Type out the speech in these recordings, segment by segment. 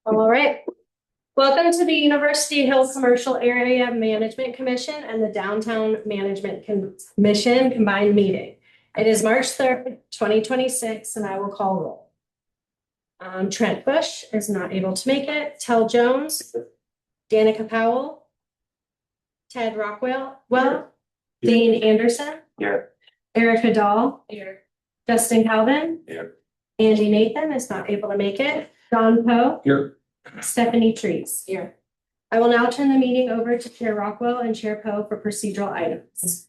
All right. Welcome to the University Hills Commercial Area Management Commission and the Downtown Management Commission combined meeting. It is March 3rd, 2026, and I will call roll. Trent Bush is not able to make it. Tell Jones, Danica Powell, Ted Rockwell, Dean Anderson, Here. Erica Dahl, here. Justin Calvin, Here. Andy Nathan is not able to make it. Don Poe, Here. Stephanie Trees. Here. I will now turn the meeting over to Chair Rockwell and Chair Poe for procedural items.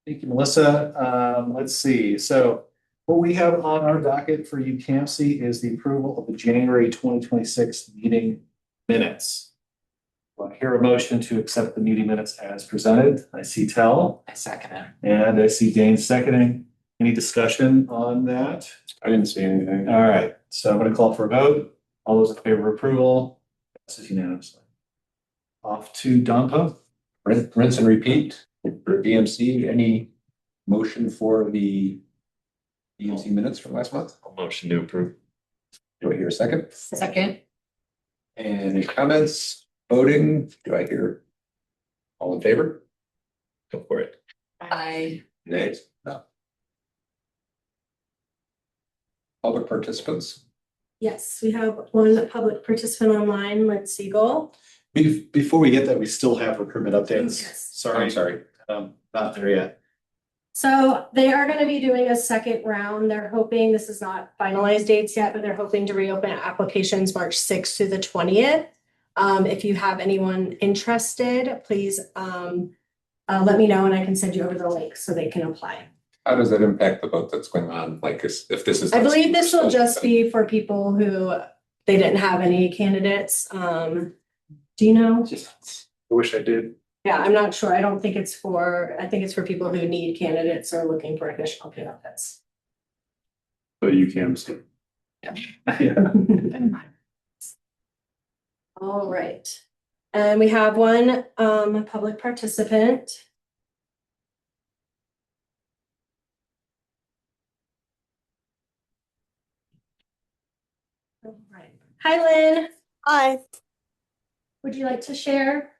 Thank you, Melissa. Let's see. So what we have on our docket for you, CAMC, is the approval of the January 2026 meeting minutes. I hear a motion to accept the meeting minutes as presented. I see Tell. I second it. And I see Dane seconding. Any discussion on that? I didn't see anything. All right, so I'm going to call for a vote. All those in favor of approval? Passes unanimously. Off to Don Poe. Rinse and repeat for BMC. Any motion for the BMC minutes from last month? Motion to approve. Do I hear a second? Second. Any comments? Voting? Do I hear all in favor? Go for it. Nays? No. Public participants? Yes, we have one public participant online, Lynn Siegel. Before we get that, we still have recruitment updates. Yes. Sorry. I'm sorry. Not there yet. So they are going to be doing a second round. They're hoping, this is not finalized dates yet, but they're hoping to reopen applications March 6th to the 20th. If you have anyone interested, please let me know and I can send you over the link so they can apply. How does that impact the vote that's going on? Like if this is. I believe this will just be for people who they didn't have any candidates. Do you know? I wish I did. Yeah, I'm not sure. I don't think it's for, I think it's for people who need candidates or looking for additional candidates. But you can see. Yeah. All right. And we have one public participant. All right. Hi, Lynn. Hi, Would you like to share?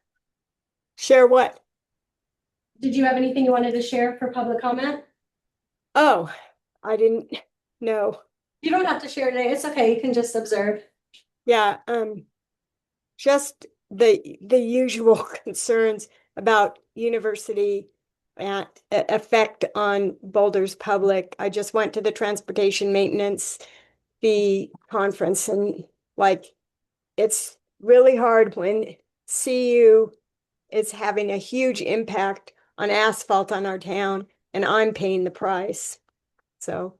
share what? Did you have anything you wanted to share for public comment? Oh, I didn't know. You don't have to share today. It's okay. You can just observe. Yeah, just the usual concerns about university and effect on Boulder's public. I just went to the transportation maintenance fee conference and like it's really hard when CU is having a huge impact on asphalt on our town and I'm paying the price. So,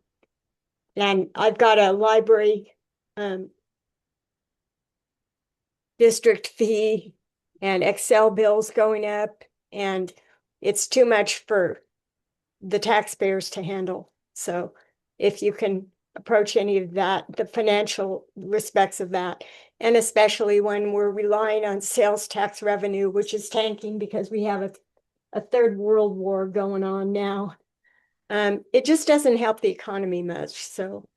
and I've got a library district fee and Excel bills going up, and it's too much for the taxpayers to handle. So if you can approach any of that, the financial respects of that, and especially when we're relying on sales tax revenue, which is tanking because we have a third world war going on now. It just doesn't help the economy much. So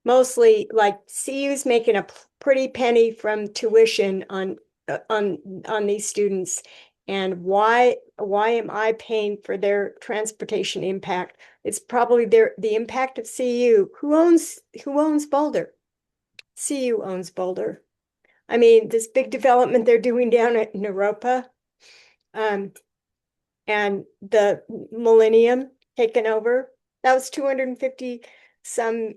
mostly like CU's making a pretty penny from tuition on these students. And why am I paying for their transportation impact? It's probably the impact of CU. Who owns Boulder? CU owns Boulder. I mean, this big development they're doing down at Naropa, and the Millennium taken over, that was 250 some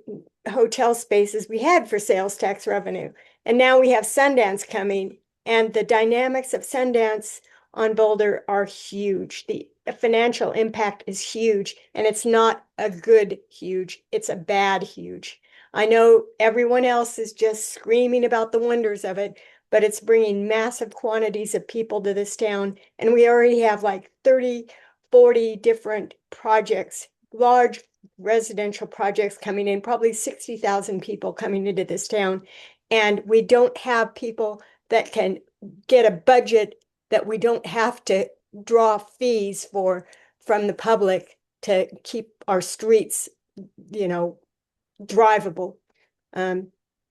hotel spaces we had for sales tax revenue. And now we have Sundance coming, and the dynamics of Sundance on Boulder are huge. The financial impact is huge, and it's not a good huge, it's a bad huge. I know everyone else is just screaming about the wonders of it, but it's bringing massive quantities of people to this town. And we already have like 30, 40 different projects, large residential projects coming in, probably 60,000 people coming into this town. And we don't have people that can get a budget that we don't have to draw fees from the public to keep our streets, drivable.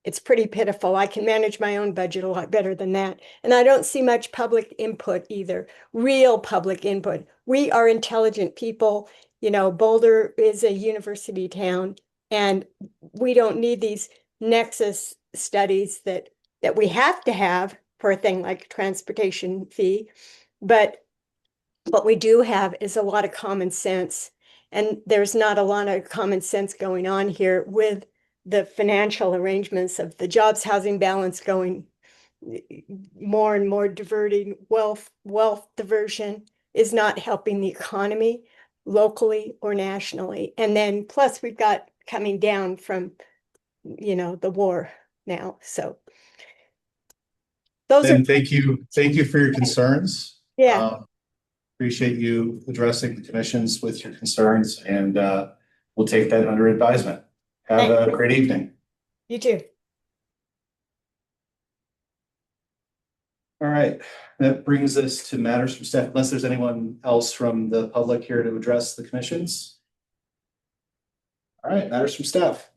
it's pretty pitiful. I can manage my own budget a lot better than that. And I don't see much public input either, real public input. We are intelligent people. You know, Boulder is a university town, and we don't need these nexus studies that we have to have for a thing like transportation fee. But what we do have is a lot of common sense. And there's not a lot of common sense going on here with the financial arrangements of the jobs housing balance going more and more diverting wealth diversion is not helping the economy locally or nationally. And then plus we've got coming down from, you know, the war now. So those are, And thank you for your concerns. yeah, Appreciate you addressing the commissions with your concerns, and we'll take that under advisement. Have a great evening. you too. All right, that brings us to matters from staff, unless there's anyone else from the public here to address the commissions. All right, matters from staff.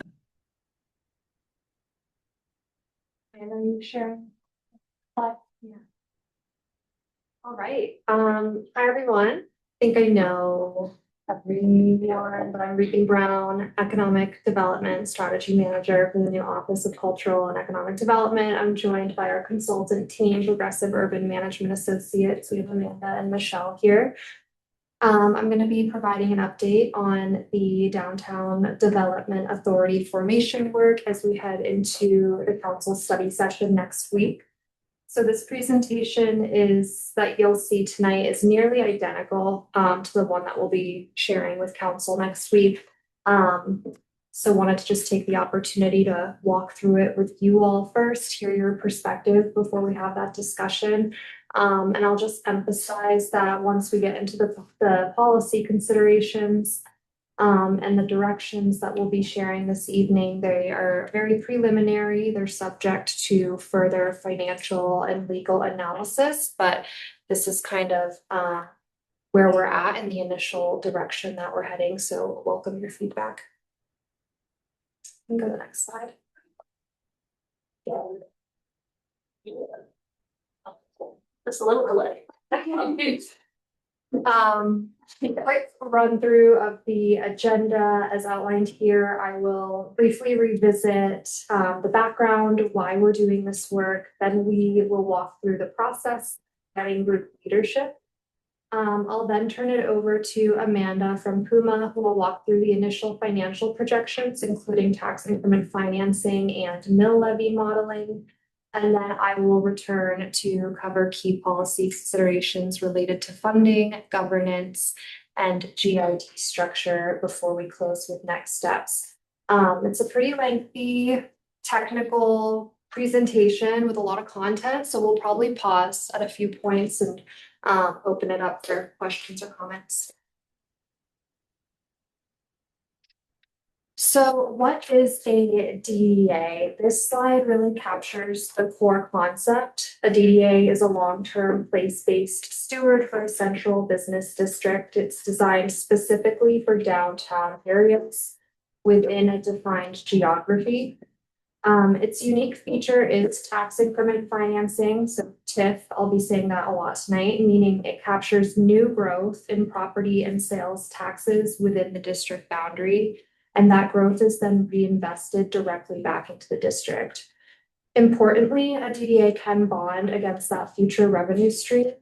And are you sharing? Yeah. All right, hi everyone. I think I know everyone, but I'm Regan Brown, Economic Development Strategy Manager for the new Office of Cultural and Economic Development. I'm joined by our consultant team, Progressive Urban Management Associates. We have Amanda and Michelle here. I'm going to be providing an update on the Downtown Development Authority formation work as we head into the council study session next week. So this presentation that you'll see tonight is nearly identical to the one that we'll be sharing with council next week. So wanted to just take the opportunity to walk through it with you all first, hear your perspective before we have that discussion. And I'll just emphasize that once we get into the policy considerations and the directions that we'll be sharing this evening, they are very preliminary. They're subject to further financial and legal analysis, but this is kind of where we're at in the initial direction that we're heading. So welcome your feedback. You can go to the next slide. Just a little delay. Quick run through of the agenda as outlined here. I will briefly revisit the background, why we're doing this work. Then we will walk through the process, getting group leadership. I'll then turn it over to Amanda from Puma, who will walk through the initial financial projections, including tax increment financing and mill levy modeling. And then I will return to cover key policy considerations related to funding, governance, and GID structure before we close with next steps. It's a pretty lengthy technical presentation with a lot of content, so we'll probably pause at a few points and open it up for questions or comments. So what is a DDA? This slide really captures the core concept. A DDA is a long-term place-based steward for a central business district. It's designed specifically for downtown areas within a defined geography. Its unique feature is tax increment financing. So TIF, I'll be saying that a lot tonight, meaning it captures new growth in property and sales taxes within the district boundary. And that growth is then reinvested directly back into the district. Importantly, a DDA can bond against that future revenue stream,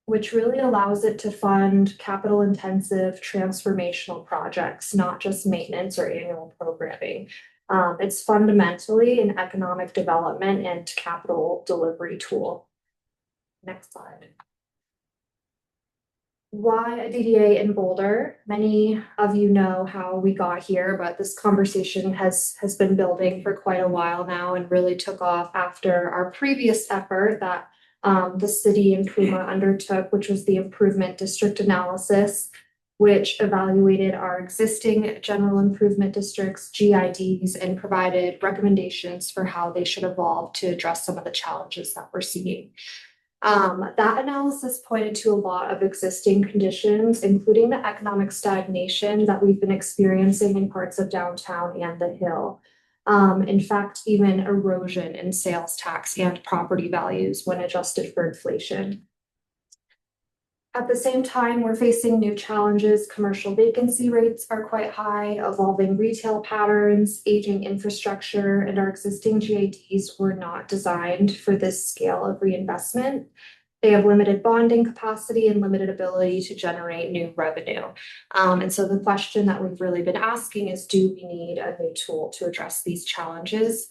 which really allows it to fund capital-intensive transformational projects, not just maintenance or annual programming. It's fundamentally an economic development and capital delivery tool. Next slide. Why a DDA in Boulder? Many of you know how we got here, but this conversation has been building for quite a while now and really took off after our previous effort that the city and Puma undertook, which was the improvement district analysis, which evaluated our existing general improvement districts, GIDs, and provided recommendations for how they should evolve to address some of the challenges that we're seeing. That analysis pointed to a lot of existing conditions, including the economic stagnation that we've been experiencing in parts of downtown and the Hill. In fact, even erosion in sales tax and property values when adjusted for inflation. At the same time, we're facing new challenges. Commercial vacancy rates are quite high, evolving retail patterns, aging infrastructure, and our existing GIDs were not designed for this scale of reinvestment. They have limited bonding capacity and limited ability to generate new revenue. And so the question that we've really been asking is, do we need a new tool to address these challenges?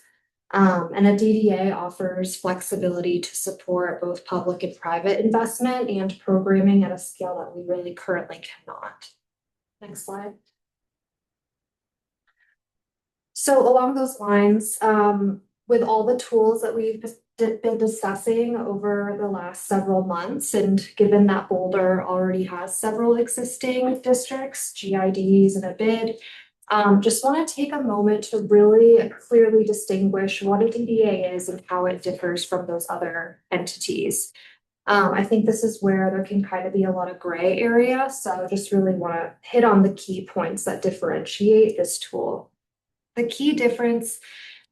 And a DDA offers flexibility to support both public and private investment and programming at a scale that we really currently cannot. Next slide. So along those lines, with all the tools that we've been discussing over the last several months, and given that Boulder already has several existing districts, GIDs, and a bid, just want to take a moment to really clearly distinguish what a DDA is and how it differs from those other entities. I think this is where there can kind of be a lot of gray area, so I just really want to hit on the key points that differentiate this tool. The key difference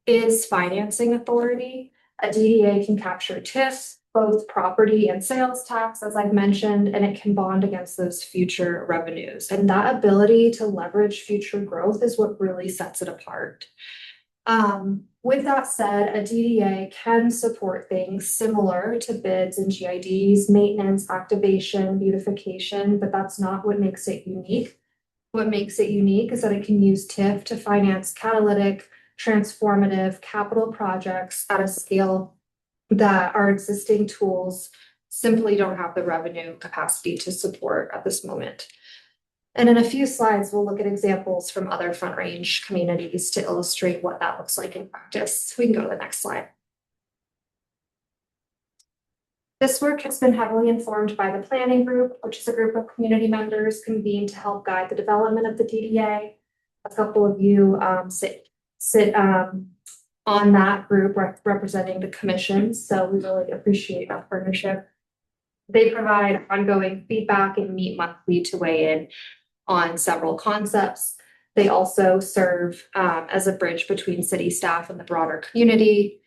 is financing authority. A DDA can capture TIFs, both property and sales tax, as I've mentioned, and it can bond against those future revenues. And that ability to leverage future growth is what really sets it apart. With that said, a DDA can support things similar to bids and GIDs, maintenance, activation, beautification, but that's not what makes it unique. What makes it unique is that it can use TIF to finance catalytic, transformative capital projects at a scale that our existing tools simply don't have the revenue capacity to support at this moment. And in a few slides, we'll look at examples from other Front Range communities to illustrate what that looks like in practice. We can go to the next slide. This work has been heavily informed by the planning group, which is a group of community members convened to help guide the development of the DDA. A couple of you sit on that group representing the commission, so we really appreciate that partnership. They provide ongoing feedback and meet monthly to weigh in on several concepts. They also serve as a bridge between city staff and the broader community.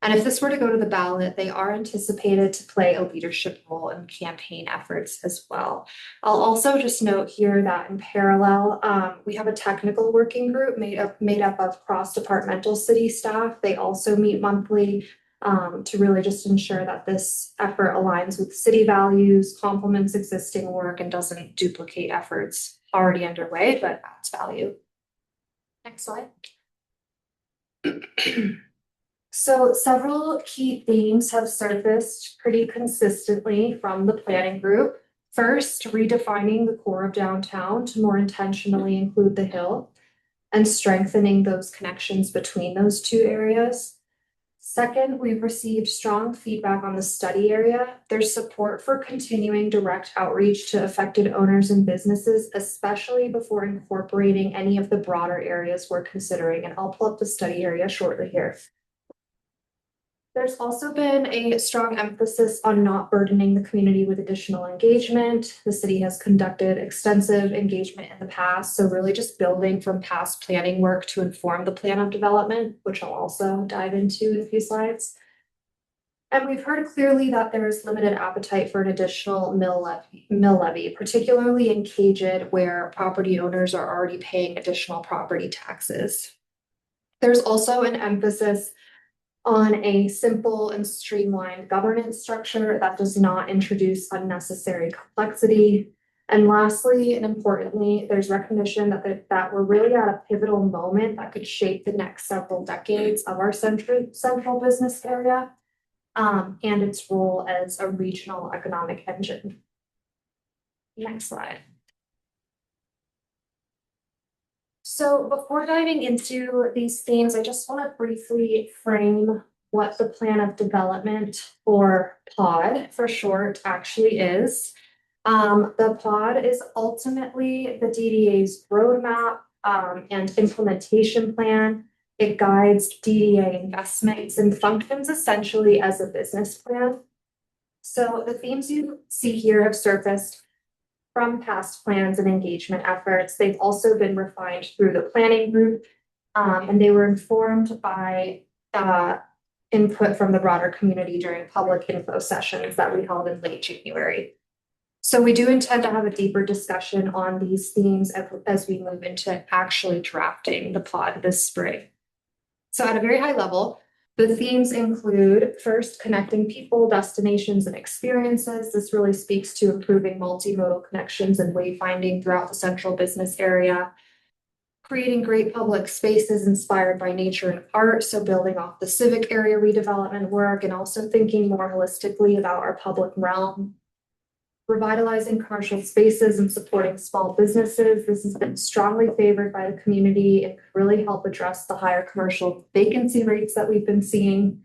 And if this were to go to the ballot, they are anticipated to play a leadership role in campaign efforts as well. I'll also just note here that in parallel, we have a technical working group made up of cross-departmental city staff. They also meet monthly to really just ensure that this effort aligns with city values, complements existing work, and doesn't duplicate efforts already underway, but adds value. Next slide. So several key themes have surfaced pretty consistently from the planning group. First, redefining the core of downtown to more intentionally include the Hill and strengthening those connections between those two areas. Second, we've received strong feedback on the study area. There's support for continuing direct outreach to affected owners and businesses, especially before incorporating any of the broader areas we're considering. And I'll pull up the study area shortly here. There's also been a strong emphasis on not burdening the community with additional engagement. The city has conducted extensive engagement in the past, so really just building from past planning work to inform the plan of development, which I'll also dive into in a few slides. And we've heard clearly that there is limited appetite for an additional mill levy, particularly in Caged, where property owners are already paying additional property taxes. There's also an emphasis on a simple and streamlined governance structure that does not introduce unnecessary complexity. And lastly, and importantly, there's recognition that we're really at a pivotal moment that could shape the next several decades of our central business area and its role as a regional economic engine. Next slide. So before diving into these themes, I just want to briefly frame what the plan of development, or POD for short, actually is. The POD is ultimately the DDA's roadmap and implementation plan. It guides DDA investments and functions essentially as a business plan. So the themes you see here have surfaced from past plans and engagement efforts. They've also been refined through the planning group And they were informed by input from the broader community during public info sessions that we held in late January. So we do intend to have a deeper discussion on these themes as we move into actually drafting the pod this spring. So at a very high level, the themes include first, connecting people, destinations, and experiences. This really speaks to improving multimodal connections and wayfinding throughout the central business area. Creating great public spaces inspired by nature and art, so building off the civic area redevelopment work and also thinking more holistically about our public realm. Revitalizing commercial spaces and supporting small businesses. This has been strongly favored by the community and could really help address the higher commercial vacancy rates that we've been seeing.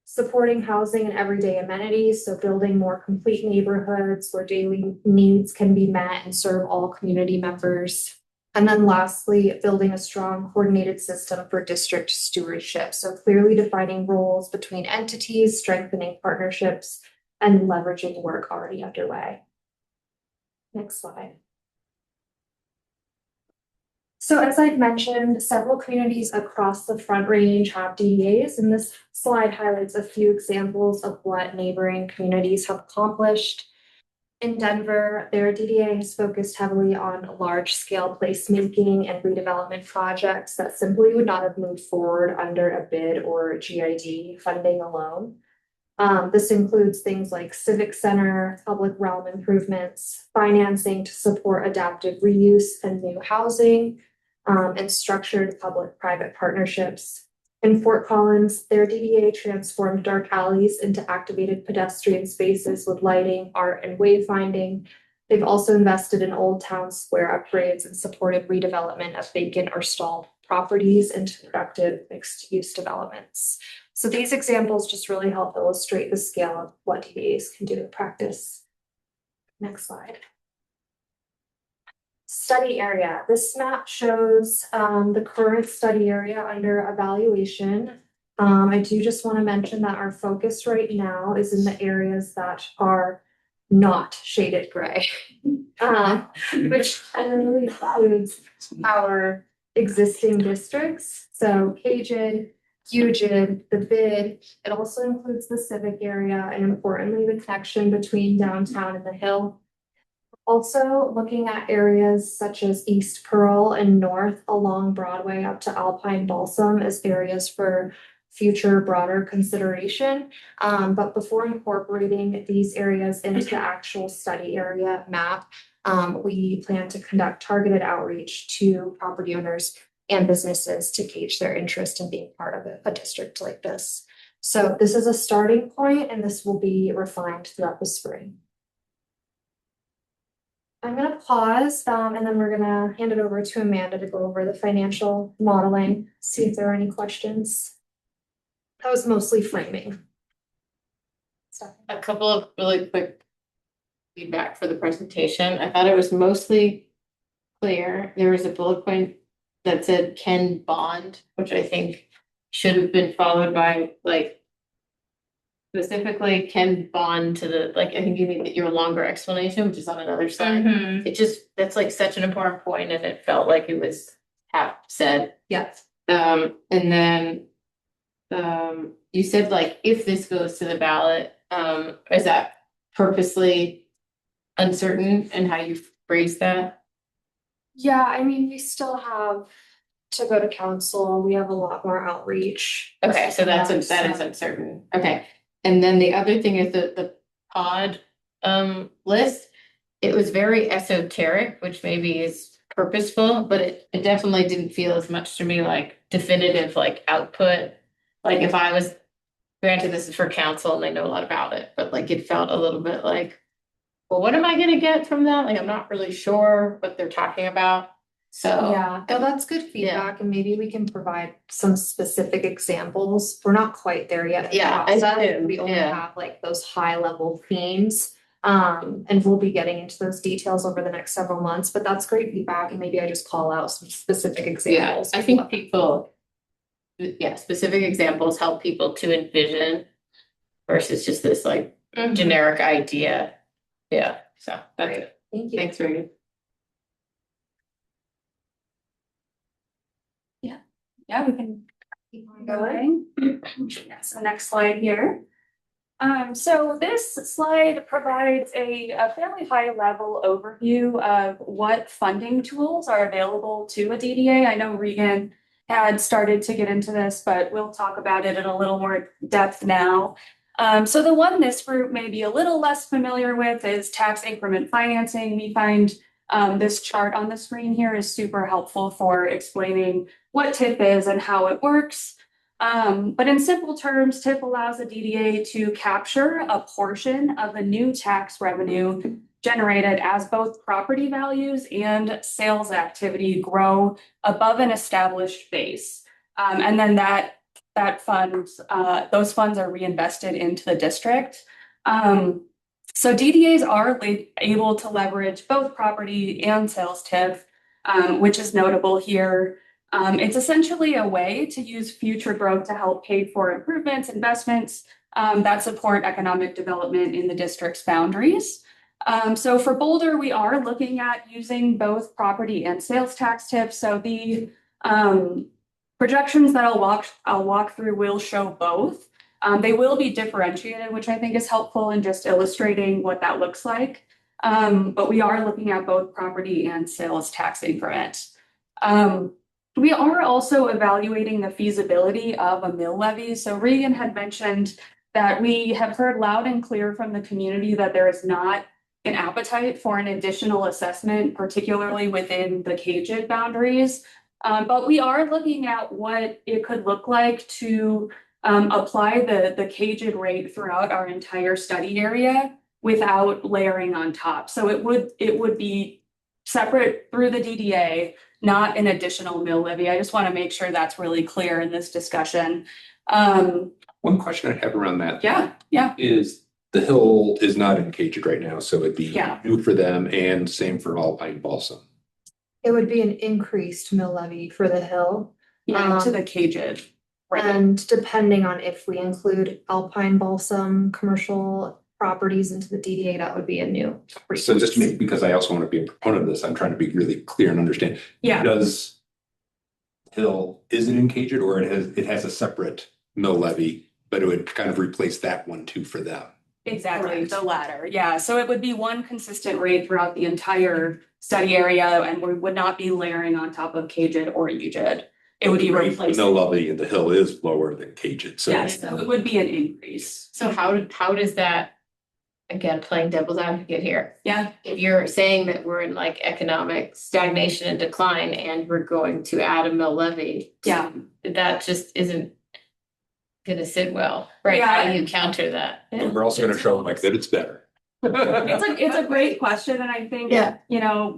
Supporting housing and everyday amenities, so building more complete neighborhoods where daily needs can be met and serve all community members. And then lastly, building a strong coordinated system for district stewardship. So clearly defining roles between entities, strengthening partnerships, and leveraging work already underway. Next slide. So as I've mentioned, several communities across the Front Range have DDAs, and this slide highlights a few examples of what neighboring communities have accomplished. In Denver, their DDA has focused heavily on large-scale placemaking and redevelopment projects that simply would not have moved forward under a bid or GID funding alone. This includes things like civic center, public realm improvements, financing to support adaptive reuse and new housing, and structured public-private partnerships. In Fort Collins, their DDA transformed dark alleys into activated pedestrian spaces with lighting, art, and wayfinding. They've also invested in Old Town Square upgrades and supported redevelopment of vacant or stalled properties into productive mixed-use developments. So these examples just really help illustrate the scale of what DDAs can do in practice. Next slide. Study area. This map shows the current study area under evaluation. I do just want to mention that our focus right now is in the areas that are not shaded gray, which generally includes our existing districts. So Cajun, Eugene, the bid. It also includes the civic area and importantly, the connection between downtown and the Hill. Also looking at areas such as East Pearl and north along Broadway up to Alpine Balsam as areas for future broader consideration. But before incorporating these areas into the actual study area map, we plan to conduct targeted outreach to property owners and businesses to gauge their interest in being part of a district like this. So this is a starting point and this will be refined throughout the spring. I'm going to pause and then we're going to hand it over to Amanda to go over the financial modeling, see if there are any questions. That was mostly framing. A couple of really quick feedback for the presentation. I thought it was mostly clear. There was a bullet point that said Ken Bond, which I think should have been followed by like specifically Ken Bond to the, like, I think you need your longer explanation, which is on another slide. It just, that's like such an important point and it felt like it was half said. Yes. And then you said like, if this goes to the ballot, is that purposely uncertain in how you phrase that? Yeah, I mean, we still have to go to council. We have a lot more outreach. Okay, so that is uncertain. Okay. And then the other thing is the pod list. It was very esoteric, which maybe is purposeful, but it definitely didn't feel as much to me like definitive like output. Like if I was, granted this is for council and they know a lot about it, but like it felt a little bit like, well, what am I gonna get from that? Like I'm not really sure what they're talking about. So yeah, well, that's good feedback, and maybe we can provide some specific examples. We're not quite there yet. in the Yeah, process. We only yeah. have like those high level themes. And we'll be getting into those details over the next several months, but that's great feedback, and maybe I just call out some specific Yeah, examples. I think people, specific examples help people to envision versus just this like generic idea. Yeah, so that's Great. it. Thank you. Thanks, Reagan. Yeah, we can keep on going. Yeah, so next slide here. So this slide provides a fairly high level overview of what funding tools are available to a DDA. I know Regan had started to get into this, but we'll talk about it in a little more depth now. So the one this group may be a little less familiar with is tax increment financing. We find this chart on the screen here is super helpful for explaining what TIF is and how it works. But in simple terms, TIF allows a DDA to capture a portion of the new tax revenue generated as both property values and sales activity grow above an established base. And then those funds are reinvested into the district. So DDAs are able to leverage both property and sales TIF, which is notable here. It's essentially a way to use future growth to help pay for improvements, investments that support economic development in the district's boundaries. So for Boulder, we are looking at using both property and sales tax TIFs. So the projections that I'll walk through will show both. They will be differentiated, which I think is helpful in just illustrating what that looks like. But we are looking at both property and sales tax increments. We are also evaluating the feasibility of a mill levy. So Regan had mentioned that we have heard loud and clear from the community that there is not an appetite for an additional assessment, particularly within the KJID boundaries. But we are looking at what it could look like to apply the KJID rate throughout our entire study area without layering on top. So it would be separate through the DDA, not an additional mill levy. I just want to make sure that's really clear in this discussion. One question I have around that. Yeah. Is the Hill is not in KJID right now, so it'd be Yeah. new for them and same for Alpine Balsam. It would be an increased mill levy for the Hill. To the KJID. Right. And depending on if we include Alpine Balsam commercial properties into the DDA, that would be a new. So just to make, because I also want to be a proponent of this, I'm trying to be really clear and understand. Yeah. Does Hill, is it in KJID or it has a separate mill levy, but it would kind of replace that one too for them? Exactly, Correct. the latter. Yeah, so it would be one consistent rate throughout the entire study area, and we would not be layering on top of KJID or UJID. It would be The replaced. mill levy in the Hill is lower than KJID, so. Yes, so it would be an increase. So how does that, again, playing devil's advocate here? Yeah, If you're saying that we're in like economic stagnation and decline and we're going to add a mill levy. Yeah. That just isn't gonna sit well, right? Yeah. How do you counter that? But we're also gonna show them like that it's better. it's a great question, and I think Yeah.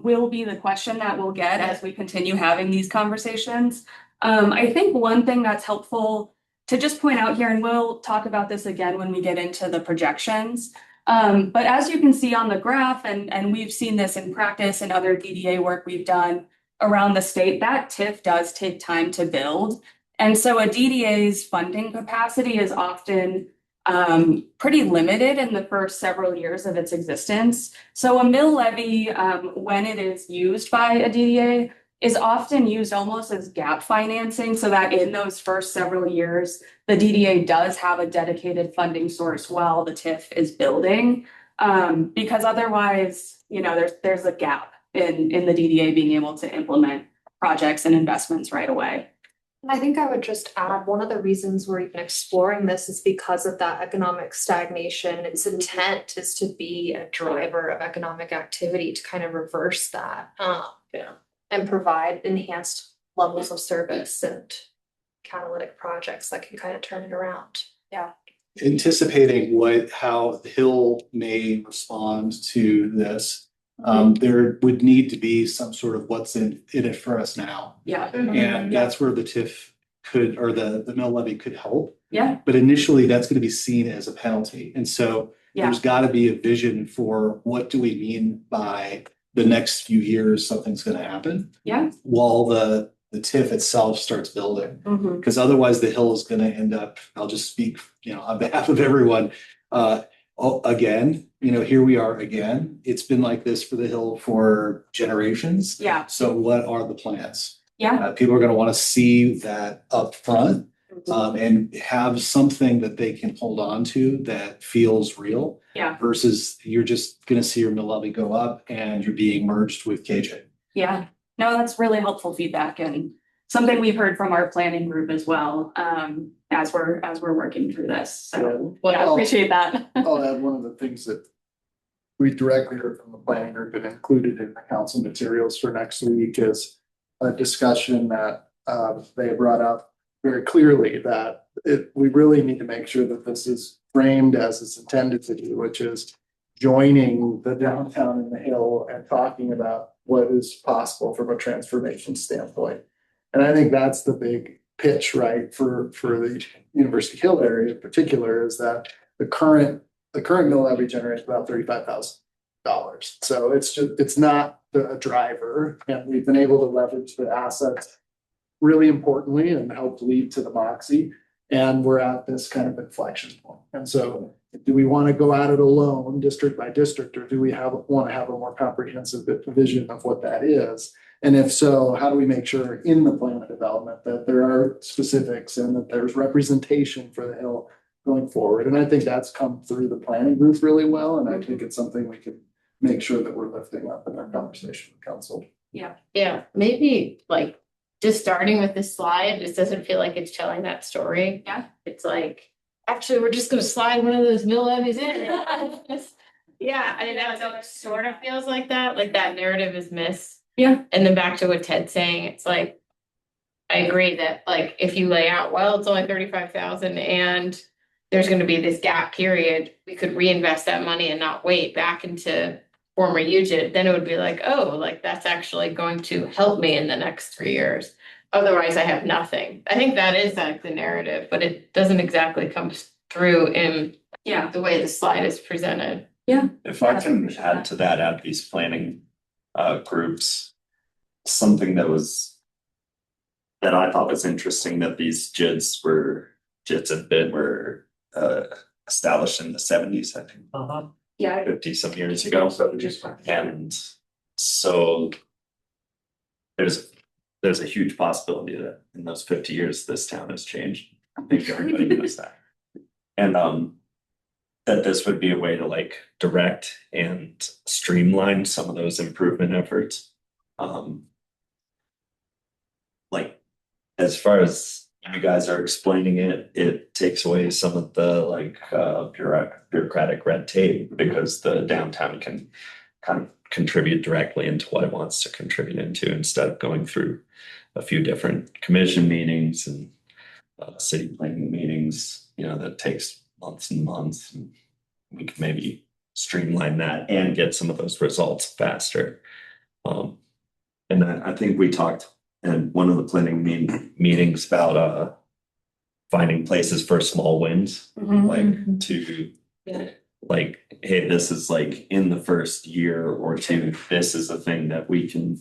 will be the question that we'll get as we continue having these conversations. I think one thing that's helpful to just point out here, and we'll talk about this again when we get into the projections. But as you can see on the graph, and we've seen this in practice and other DDA work we've done around the state, that TIF does take time to build. And so a DDA's funding capacity is often pretty limited in the first several years of its existence. So a mill levy, when it is used by a DDA, is often used almost as gap financing, so that in those first several years, the DDA does have a dedicated funding source while the TIF is building. Because otherwise, there's a gap in the DDA being able to implement projects and investments right away. And I think I would just add, one of the reasons we're even exploring this is because of that economic stagnation. Its intent is to be a driver of economic activity to kind of reverse that. And provide enhanced levels of service and catalytic projects that can kind of turn it around. Anticipating how the Hill may respond to this, there would need to be some sort of what's in it for us now. Yeah. And that's where the TIF could, or the mill levy could help. Yeah. But initially, that's going to be seen as a penalty. And so Yeah. there's got to be a vision for what do we mean by the next few years something's going to happen Yeah. while the TIF itself starts building. Mhm. Because otherwise the Hill is going to end up, I'll just speak, on behalf of everyone. Again, here we are again. It's been like this for the Hill for generations. Yeah. So what are the plans? Yeah, People are gonna wanna see that upfront. And have something that they can hold on to that feels real. Yeah. Versus you're just gonna see your mill levy go up and you're being merged with KJ. yeah. No, that's really helpful feedback and something we've heard from our planning group as well, as we're working through this. So, yeah, I appreciate that. I'll add one of the things that we directly heard from the planning group and included in the council materials for next week is a discussion that they brought up very clearly that we really need to make sure that this is framed as it's intended to do, which is joining the downtown and the hill and talking about what is possible from a transformation standpoint. And I think that's the big pitch, right, for the University Hill area in particular, is that the current mill levy generates about $35,000. So it's not a driver, and we've been able to leverage the assets really importantly and help lead to the Moxie. And we're at this kind of inflection point. And so do we want to go at it alone, district by district, or do we want to have a more comprehensive vision of what that is? And if so, how do we make sure in the plan of development that there are specifics and that there's representation for the hill going forward? And I think that's come through the planning group really well. And I think it's something we can make sure that we're lifting up in our conversation with council. Yeah, maybe like just starting with this slide, just doesn't feel like it's telling that story. Yeah. It's like, actually, we're just gonna slide one of those mill levies in. Yeah, I mean, that sort of feels like that narrative is missed. Yeah. And then back to what Ted's saying, it's like, I agree that like, if you lay out, well, it's only 35,000 and there's gonna be this gap period, we could reinvest that money and not wait back into former UGID, then it would be like, oh, like that's actually going to help me in the next 3 years. Otherwise, I have nothing. I think that is like the narrative, but it doesn't exactly come through in the way the slide is presented. If I can add to that, add these planning groups, something that I thought was interesting, that these JIDs and BID were established in the 70s, I think. 50 some years ago. And so there's a huge possibility that in those 50 years, this town has changed. I think everybody knows that. And that this would be a way to like direct and streamline some of those improvement efforts. Like as far as you guys are explaining it, it takes away some of the like bureaucratic red tape, because the downtown can kind of contribute directly into what it wants to contribute into, instead of going through a few different commission meetings and city planning meetings, that takes months and months. And we can maybe streamline that and get some of those results faster. And I think we talked in one of the planning meetings about finding places for small wins, like to like, hey, this is like in the first year or two, this is a thing that we can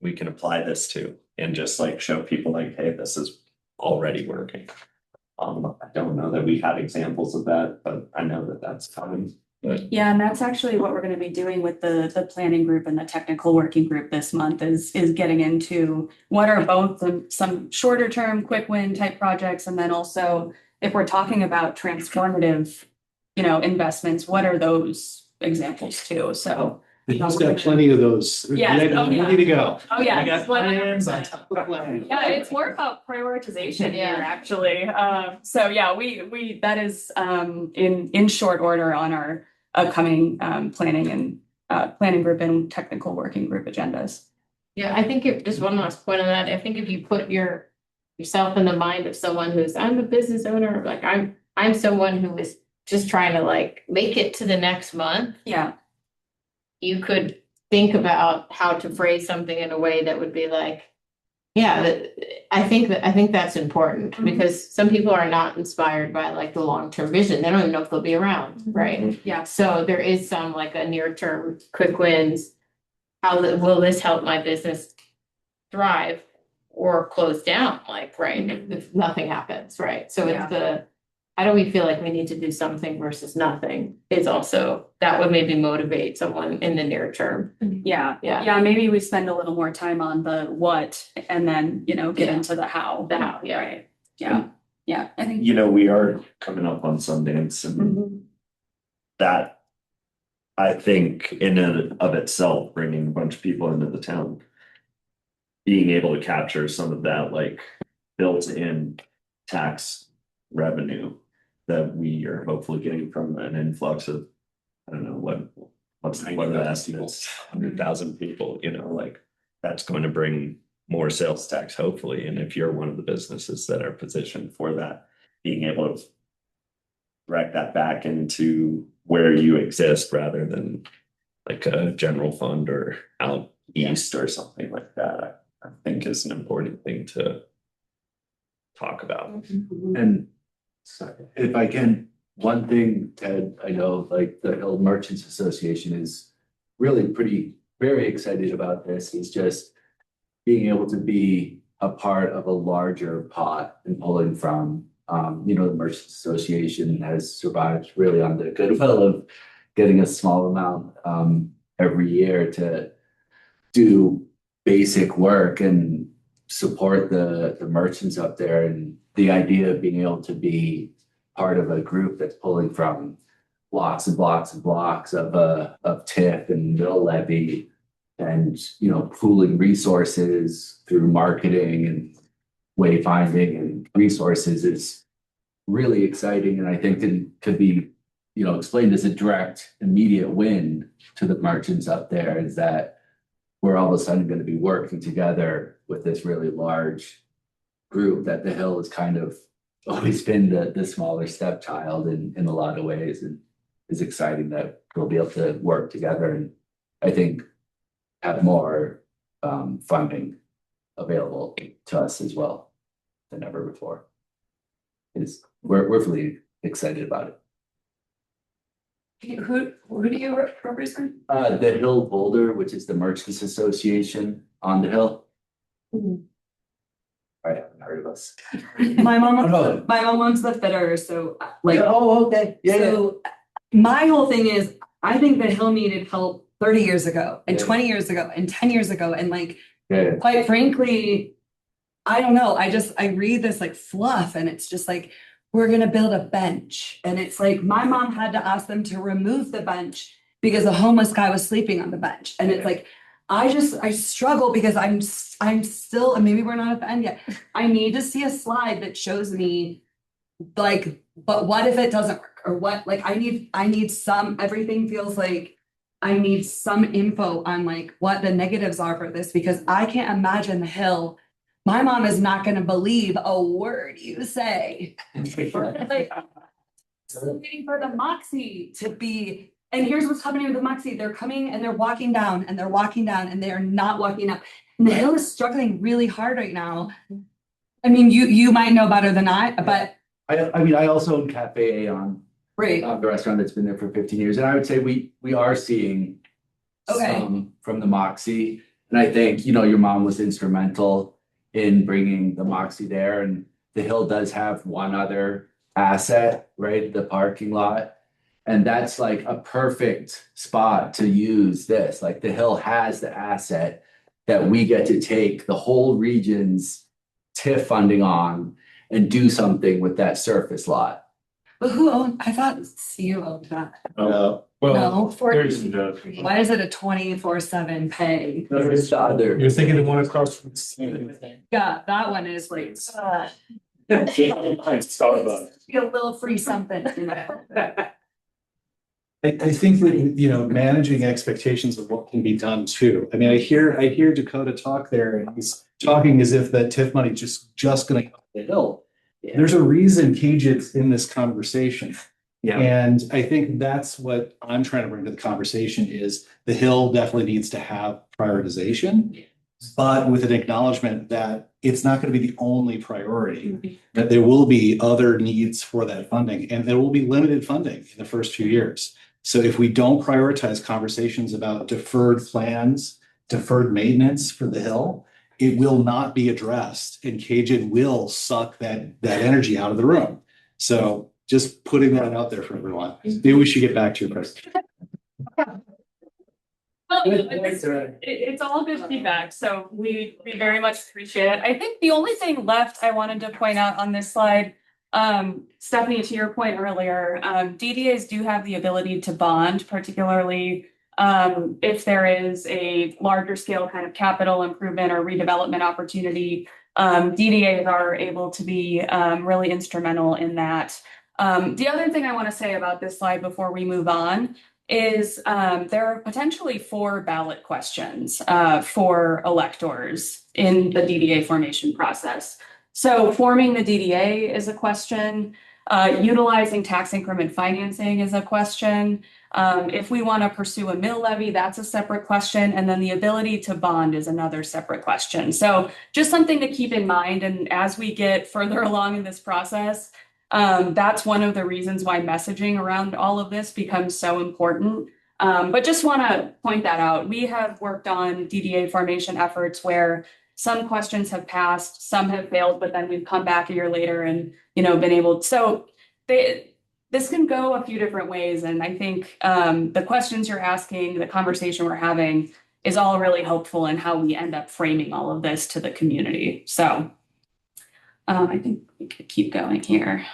apply this to, and just like show people like, hey, this is already working. I don't know that we had examples of that, but I know that that's coming. But Yeah, and that's actually what we're gonna be doing with the planning group and the technical working group this month is getting into what are both some shorter term, quick win type projects, and then also if we're talking about transformative, investments, what are those examples too? So. He's got plenty of those. Yes, oh, yeah. Ready to go. Oh, yeah. I got plans on top of plans. Yeah, it's more about prioritization here, actually. So yeah, we that is in short order on our upcoming planning group and technical working group agendas. Yeah, I think just one last point on that. I think if you put yourself in the mind of someone I'm a business owner, like I'm someone who is just trying to like make it to the next month. Yeah. You could think about how to phrase something in a way that would be like, I think that's important, because some people are not inspired by like the long-term vision. They don't even know if they'll be around, right? Yeah. So there is some like a near-term quick wins. Will this help my business thrive or close down? Like, right, if nothing happens, right? So it's how do we feel like we need to do something versus nothing is also, that would maybe motivate someone in the near term. Yeah, Yeah. yeah, maybe we spend a little more time on the what and then, get Yeah. into the how. The how, yeah. Right, yeah, yeah, I think. We are coming up on Sundance and Mhm. that. I think in and of itself, bringing a bunch of people into the town. Being able to capture some of that like built-in tax revenue. That we are hopefully getting from an influx of, I don't know, what are the estimates, 100,000 people, like. That's going to bring more sales tax, hopefully, and if you're one of the businesses that are positioned for that, being able to. Direct that back into where you exist rather than like a general fund or out east or something like that, I think is an important thing to talk about. And sorry, if I can, one thing, Ted, I know like the Hill Merchants Association is really very excited about this, is just being able to be a part of a larger pot and pulling from, the Merchants Association has survived really on the goodwill of getting a small amount, every year to do basic work and support the merchants up there. And the idea of being able to be part of a group that's pulling from blocks and blocks and blocks of TIF and mill levy and, pooling resources through marketing and wayfinding and resources is really exciting. And I think it could be, explained as a direct, immediate win to the merchants up there, is that we're all of a sudden going to be working together with this really large group that the Hill has kind of always been the smaller stepchild in a lot of ways, and is exciting that we'll be able to work together and I think have more funding available to us as well than ever before. We're really excited about it. Who do you represent? The Hill Boulder, which is the Merchants Association on the Hill. I haven't heard of us. My mom, Oh. my mom owns the fitter, so like, Oh, okay, yeah. so my whole thing is, I think the Hill needed help 30 years ago and Yeah. 20 years ago and 10 years ago. And like, Yeah. quite frankly, I don't know. I read this like fluff and it's just like, we're going to build a bench. And it's like, my mom had to ask them to remove the bench because a homeless guy was sleeping on the bench. And it's like, I struggle because I'm still, and maybe we're not at the end yet. I need to see a slide that shows me like, but what if it doesn't work, or what, like, I need some, everything feels like I need some info on like what the negatives are for this, because I can't imagine the Hill. My mom is not going to believe a word you say. Like, still waiting for the Moxie to be, and here's what's happening with the Moxie. They're coming and they're walking down and they're walking down and they're not walking up. And the Hill is struggling really hard right now. I mean, you might know better than I, but I mean, I also own Cafe Aeon, right. the restaurant that's been there for 15 years. And I would say we are seeing Okay. some from the Moxie. And I think, your mom was instrumental in bringing the Moxie there. And the Hill does have one other asset, right? The parking lot. And that's like a perfect spot to use this. Like the Hill has the asset that we get to take the whole region's TIF funding on and do something with that surface lot. But who owned, I thought CU owned that. Well, No, there's, why is it a 24/7 pay? There's the other. you're thinking of one across from the same thing. Yeah, that one is like, Starbucks. get a little free something, you know? I think that, managing expectations of what can be done too. I mean, I hear Dakota talk there and he's talking as if that TIF money just gonna come to the Hill. There's a reason Cage's in this conversation. Yeah. And I think that's what I'm trying to bring to the conversation is the Hill definitely needs to have prioritization, but with an acknowledgement that it's not going to be the only priority, that there will be other needs for that funding, and there will be limited funding in the first few years. So if we don't prioritize conversations about deferred plans, deferred maintenance for the Hill, it will not be addressed, and Cajun will suck that energy out of the room. So Just putting that out there for everyone. Maybe we should get back to your presentation. It's all good feedback, so we very much appreciate it. I think the only thing left I wanted to point out on this slide, Stephanie, to your point earlier, DDAs do have the ability to bond, particularly if there is a larger scale kind of capital improvement or redevelopment opportunity. DDAs are able to be really instrumental in that. The other thing I want to say about this slide before we move on is there are potentially 4 ballot questions for electors in the DDA formation process. So forming the DDA is a question, utilizing tax increment financing is a question. If we want to pursue a mill levy, that's a separate question. And then the ability to bond is another separate question. So just something to keep in mind. And as we get further along in this process, that's one of the reasons why messaging around all of this becomes so important. But just want to point that out. We have worked on DDA formation efforts where some questions have passed, some have failed, but then we've come back a year later and, been able. So this can go a few different ways. And I think the questions you're asking, the conversation we're having is all really helpful in how we end up framing all of this to the community. So I think we could keep going here.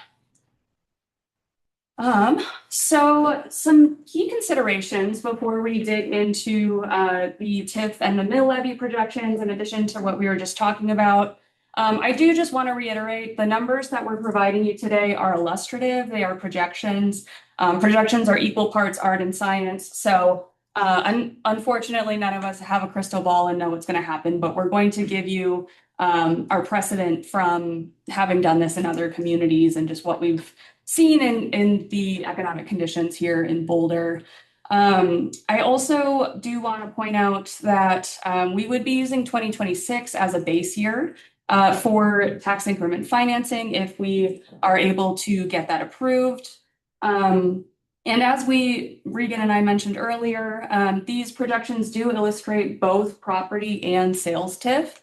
So some key considerations before we dig into the TIF and the mill levy projections, in addition to what we were just talking about. I do just want to reiterate the numbers that we're providing you today are illustrative. They are projections. Projections are equal parts art and science. So unfortunately, none of us have a crystal ball and know what's going to happen, but we're going to give you our precedent from having done this in other communities and just what we've seen in the economic conditions here in Boulder. I also do want to point out that we would be using 2026 as a base year for tax increment financing if we are able to get that approved. And as Regan and I mentioned earlier, these projections do illustrate both property and sales TIF.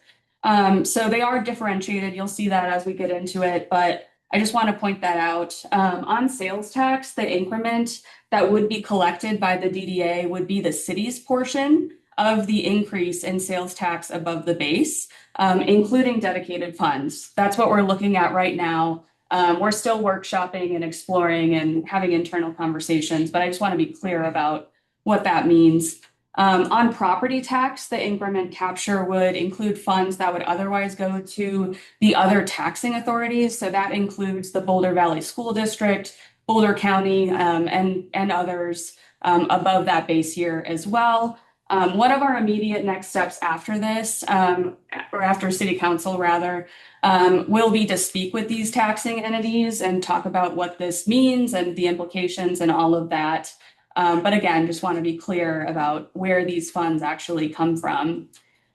So they are differentiated. You'll see that as we get into it, but I just want to point that out. On sales tax, the increment that would be collected by the DDA would be the city's portion of the increase in sales tax above the base, including dedicated funds. That's what we're looking at right now. We're still workshopping and exploring and having internal conversations, but I just want to be clear about what that means. On property tax, the increment capture would include funds that would otherwise go to the other taxing authorities. So that includes the Boulder Valley School District, Boulder County, and others above that base year as well. One of our immediate next steps after this, or after City Council rather, will be to speak with these taxing entities and talk about what this means and the implications and all of that. But again, just want to be clear about where these funds actually come from.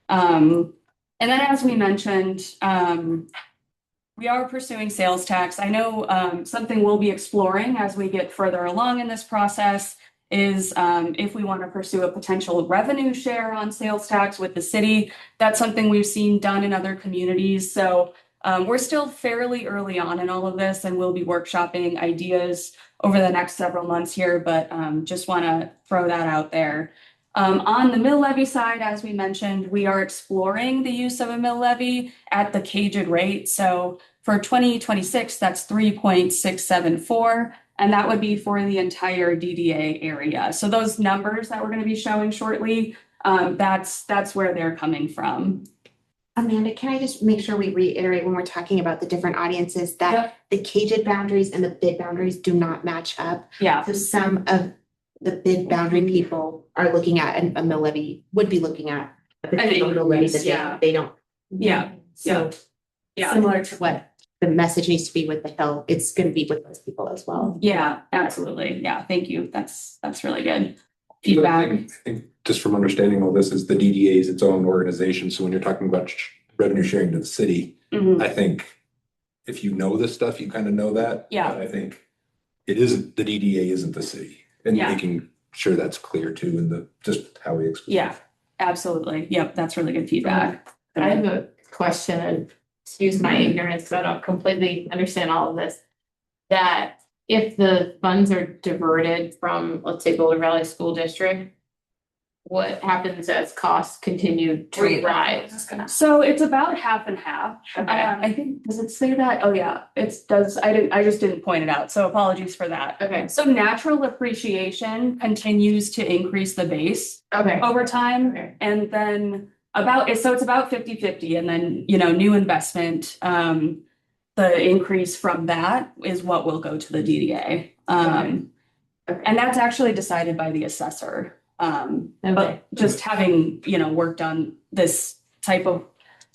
And then as we mentioned, we are pursuing sales tax. I know something we'll be exploring as we get further along in this process is if we want to pursue a potential revenue share on sales tax with the city. That's something we've seen done in other communities. So we're still fairly early on in all of this, and we'll be workshopping ideas over the next several months here, but just want to throw that out there. On the mill levy side, as we mentioned, we are exploring the use of a mill levy at the caged rate. So for 2026, that's 3.674, and that would be for the entire DDA area. So those numbers that we're going to be showing shortly, that's where they're coming from. Amanda, can I just make sure we reiterate when we're talking about the different audiences that the caged boundaries and the bid boundaries do not match up? Yeah. So some of the bid boundary people are looking at a mill levy, would be looking at a potential mill levy that they don't. Yeah. So similar to what the message needs to be with the Hill, it's going to be with those people as well. Yeah, absolutely. Yeah, thank you. That's really good feedback. I think just from understanding all this is the DDA is its own organization. So when you're talking about revenue sharing to the city, I think if you know this stuff, you kind of know that. Yeah. But I think it isn't, the DDA isn't the city, and making sure that's clear too in the just how we explain. Yeah, absolutely. Yep, that's really good feedback. I have a question, and excuse my ignorance, but I don't completely understand all of this. That if the funds are diverted from, let's say, Boulder Valley School District, what happens as costs continue to rise? So it's about half and half. Okay. I think, does it say that? Oh, yeah, it does. I just didn't point it out. So apologies for that. Okay, So natural appreciation continues to increase the base okay, over time. okay, And then so it's about 50-50, and then, new investment, the increase from that is what will go to the DDA. Okay. And that's actually decided by the assessor. okay. But just having, worked on this type of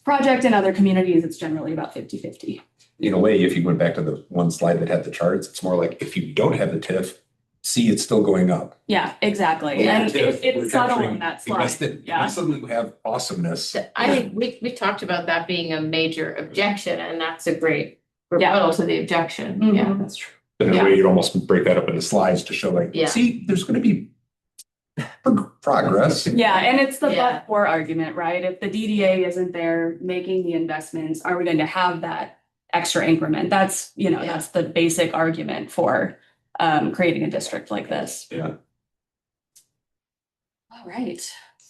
project in other communities, it's generally about 50-50. In a way, if you went back to the one slide that had the charts, it's more like if you don't have the TIF, see it's still going up. Yeah, exactly. Yeah, And TIF, we're it's subtle capturing in that slide. invested- Yeah. Suddenly you have awesomeness. I think we talked about that being a major objection, and that's a great rebuttal to the objection. Mhm. Yeah, that's true. But in Yeah. a way, you'd almost break that up into slides to show like, Yeah. see, there's gonna be progress. Yeah, and it's the Yeah. but-for argument, right? If the DDA isn't there making the investments, are we going to have that extra increment? That's, that's the basic argument for creating a district like this. Yeah. All right,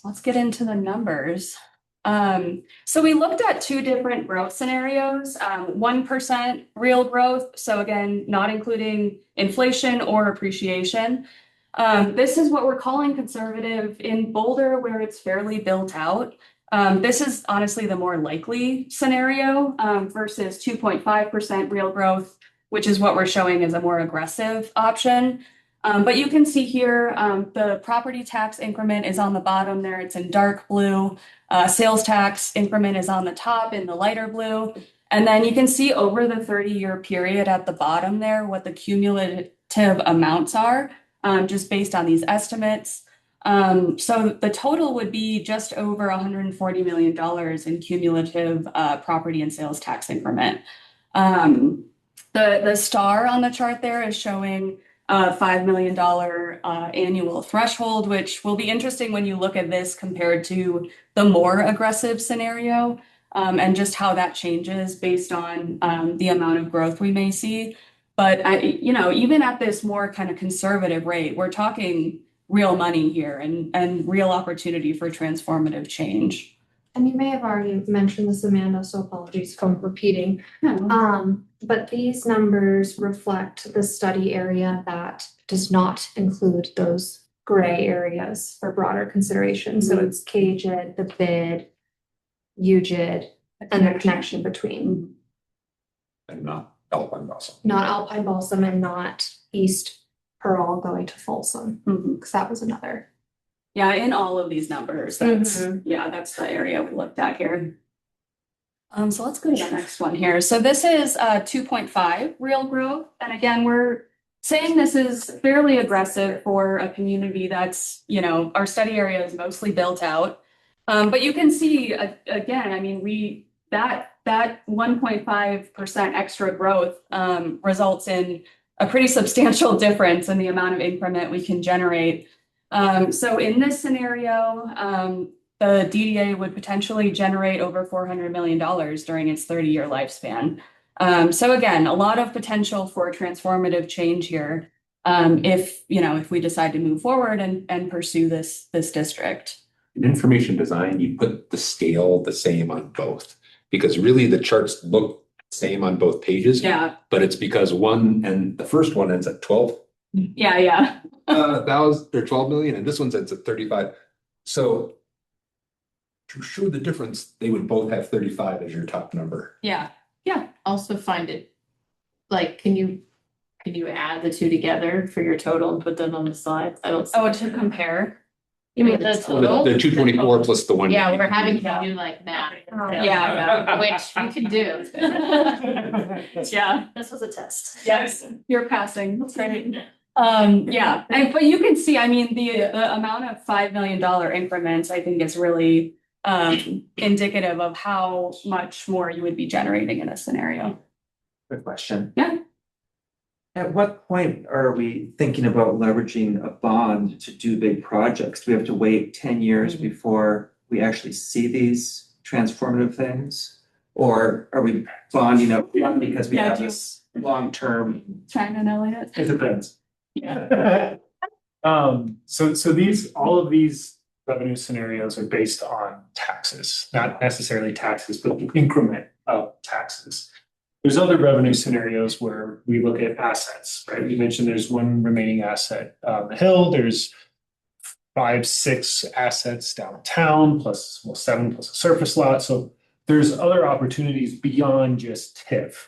let's get into the numbers. So we looked at two different growth scenarios, 1% real growth. So again, not including inflation or appreciation. This is what we're calling conservative in Boulder, where it's fairly built out. This is honestly the more likely scenario versus 2.5% real growth, which is what we're showing as a more aggressive option. But you can see here, the property tax increment is on the bottom there. It's in dark blue. Sales tax increment is on the top in the lighter blue. And then you can see over the 30-year period at the bottom there what the cumulative amounts are, just based on these estimates. So the total would be just over $140 million in cumulative property and sales tax increment. The star on the chart there is showing a $5 million annual threshold, which will be interesting when you look at this compared to the more aggressive scenario, and just how that changes based on the amount of growth we may see. But even at this more kind of conservative rate, we're talking real money here and real opportunity for transformative change. And you may have already mentioned this, Amanda, so apologies for repeating. But these numbers reflect the study area that does not include those gray areas for broader consideration. So it's KJID, the bid, UJID, and the connection between. And not Alpine Balsam. Not Alpine Balsam and not East Pearl going to Folsom, because that was another. Yeah, in all of these numbers, that's the area we looked at here. So let's go to the next one here. So this is 2.5 real growth. And again, we're saying this is fairly aggressive for a community that's, our study area is mostly built out. But you can see, again, I mean, that 1.5% extra growth results in a pretty substantial difference in the amount of increment we can generate. So in this scenario, the DDA would potentially generate over $400 million during its 30-year lifespan. So again, a lot of potential for transformative change here if we decide to move forward and pursue this district. In information design, you put the scale the same on both, because really the charts look the same on both pages. Yeah. But it's because the first one ends at 12. Yeah. 12 million, and this one ends at 35. So to show the difference, they would both have 35 as your top number. Yeah. Also find it, like, can you add the two together for your total and put them on the slides? I don't. To compare. You mean the total? The 224 plus the one. Yeah, we're having to do like math. Yeah. Which you can do. Yeah. This was a test. Yes, you're passing. That's great. But you can see, I mean, the amount of $5 million increments, I think, is really indicative of how much more you would be generating in a scenario. Good question. Yeah. At what point are we thinking about leveraging a bond to do big projects? Do we have to wait 10 years before we actually see these transformative things? Or are we bonding up because we have this long-term. China, Elliot. It depends. Yeah. So these, all of these revenue scenarios are based on taxes, not necessarily taxes, but the increment of taxes. There's other revenue scenarios where we look at assets, right? You mentioned there's one remaining asset on the hill, there's 5, 6 assets downtown, plus, well, 7 plus a surface lot, so there's other opportunities beyond just TIF.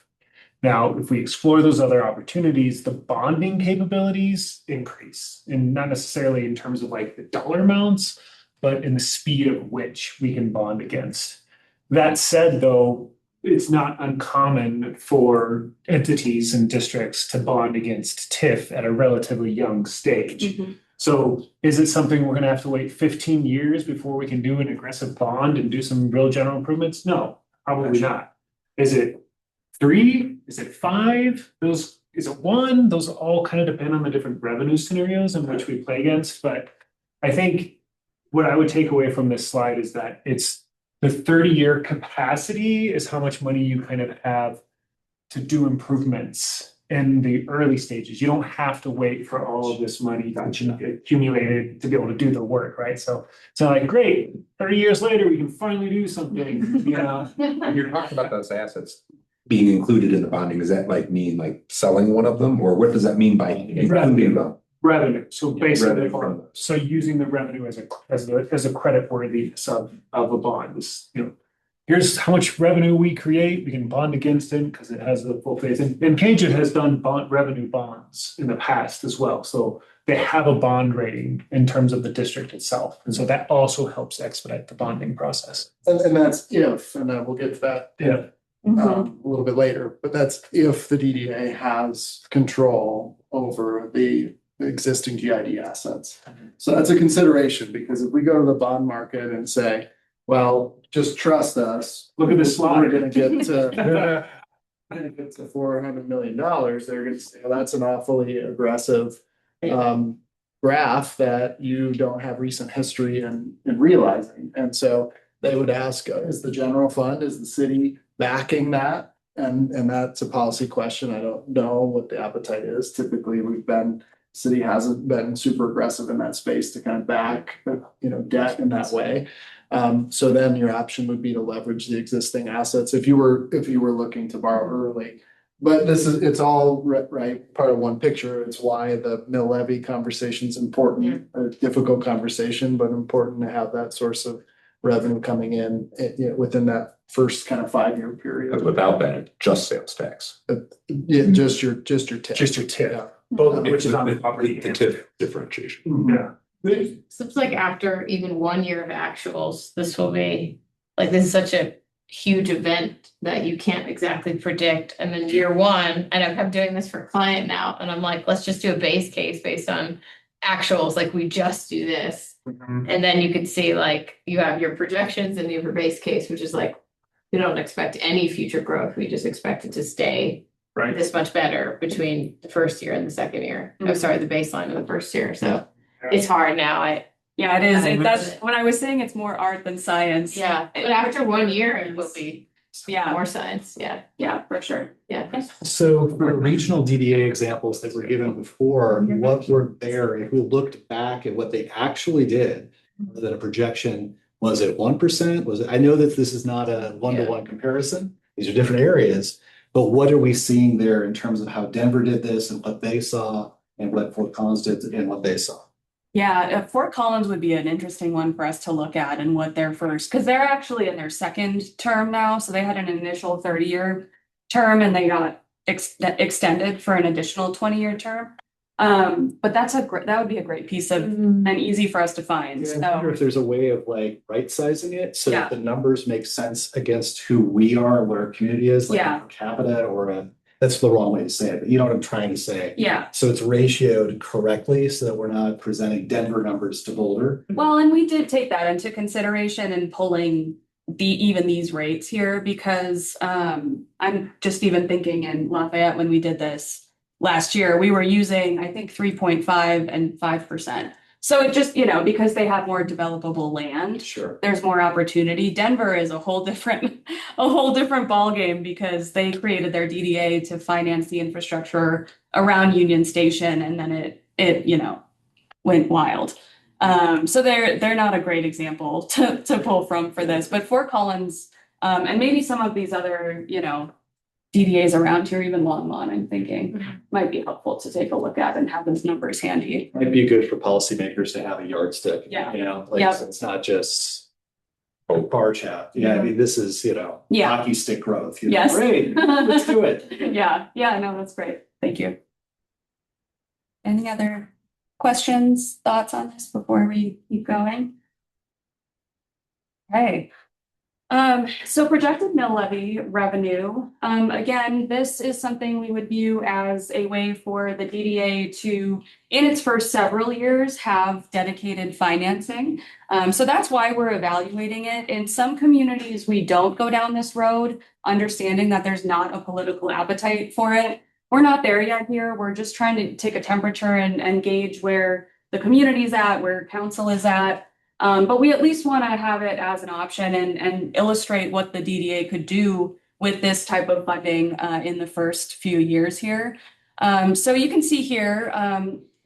Now, if we explore those other opportunities, the bonding capabilities increase, and not necessarily in terms of like the dollar amounts, but in the speed of which we can bond against. That said, though, it's not uncommon for entities and districts to bond against TIF at a relatively young stage. So is it something we're gonna have to wait 15 years before we can do an aggressive bond and do some real general improvements? No, probably not. Is it 3? Is it 5? Is it 1? Those all kind of depend on the different revenue scenarios in which we play against. But I think what I would take away from this slide is that it's the 30-year capacity is how much money you kind of have to do improvements in the early stages. You don't have to wait for all of this money to accumulated to be able to do the work, right? So like, great, 30 years later, we can finally do something, you know? When you're talking about those assets being included in the bonding, does that like mean like selling one of them, or what does that mean by including them? Revenue, so basically, Revenue from them. so using the revenue as a credit worthy of a bond is, you know, here's how much revenue we create, we can bond against it because it has the full phase. And Cajun has done revenue bonds in the past as well. So they have a bond rating in terms of the district itself. And so that also helps expedite the bonding process. And that's if, and we'll get to that. Yeah. A little bit later, but that's if the DDA has control over the existing GID assets. So that's a consideration, because if we go to the bond market and say, well, just trust us. Look at this slide. We're gonna get to $400 million. They're gonna say, well, that's an awfully aggressive graph that you don't have recent history in realizing. And so they would ask, is the general fund, is the city backing that? And that's a policy question. I don't know what the appetite is. Typically, city hasn't been super aggressive in that space to kind of back, debt in that way. So then your option would be to leverage the existing assets if you were looking to borrow early. But it's all right, part of one picture. It's why the mill levy conversation is important, a difficult conversation, but important to have that source of revenue coming in, within that first kind of 5-year period. Without that, just sales tax. Yeah, just your tip. Just your tip. Yeah. Both, which is on the property. The tip differentiation. Yeah. So it's like after even 1 year of actuals, this will be, like, this is such a huge event that you can't exactly predict. And then year 1, and I'm doing this for a client now, and I'm like, let's just do a base case based on actuals, like we just do this. And then you could see, like, you have your projections and you have your base case, which is like, we don't expect any future growth. We just expect it to stay this much better between the first year and the second year. Oh, sorry, the baseline of the first year. So it's hard now. Yeah, it is. That's when I was saying it's more art than science. Yeah, but after 1 year, it will be more science. Yeah, for sure. Yeah. So for the regional DDA examples that were given before, what were there, if we looked back at what they actually did, that a projection, was it 1%? Was it, I know that this is not a one-to-one comparison. These are different areas, but what are we seeing there in terms of how Denver did this and what they saw, and what Fort Collins did and what they saw? Yeah, Fort Collins would be an interesting one for us to look at, and what their first, because they're actually in their second term now. So they had an initial 30-year term and they got extended for an additional 20-year term. But that would be a great piece of, and easy for us to find. I wonder if there's a way of like right sizing it so that the numbers make sense against who we are, what our community is, like per capita, or that's the wrong way to say it, but you know what I'm trying to say. Yeah. So it's ratioed correctly so that we're not presenting Denver numbers to Boulder. Well, and we did take that into consideration in pulling even these rates here, because I'm just even thinking in Lafayette when we did this last year, we were using, I think, 3.5 and 5%. So it just, because they have more developable land, Sure. there's more opportunity. Denver is a whole different ballgame because they created their DDA to finance the infrastructure around Union Station, and then it went wild. So they're not a great example to pull from for this, but Fort Collins, and maybe some of these other, DDAs around here, even Longmont, I'm thinking might be helpful to take a look at and have those numbers handy. Might be good for policymakers to have a yardstick. Yeah. Like, so it's not just bar chat. Yeah, I mean, this is, Yeah. hockey stick growth. Yes. Great, let's do it. Yeah, no, that's great. Thank you. Any other questions, thoughts on this before we keep going? Okay. So projected mill levy revenue, again, this is something we would view as a way for the DDA to, in its first several years, have dedicated financing. So that's why we're evaluating it. In some communities, we don't go down this road, understanding that there's not a political appetite for it. We're not there yet here. We're just trying to take a temperature and gauge where the community's at, where council is at. But we at least want to have it as an option and illustrate what the DDA could do with this type of funding in the first few years here. So you can see here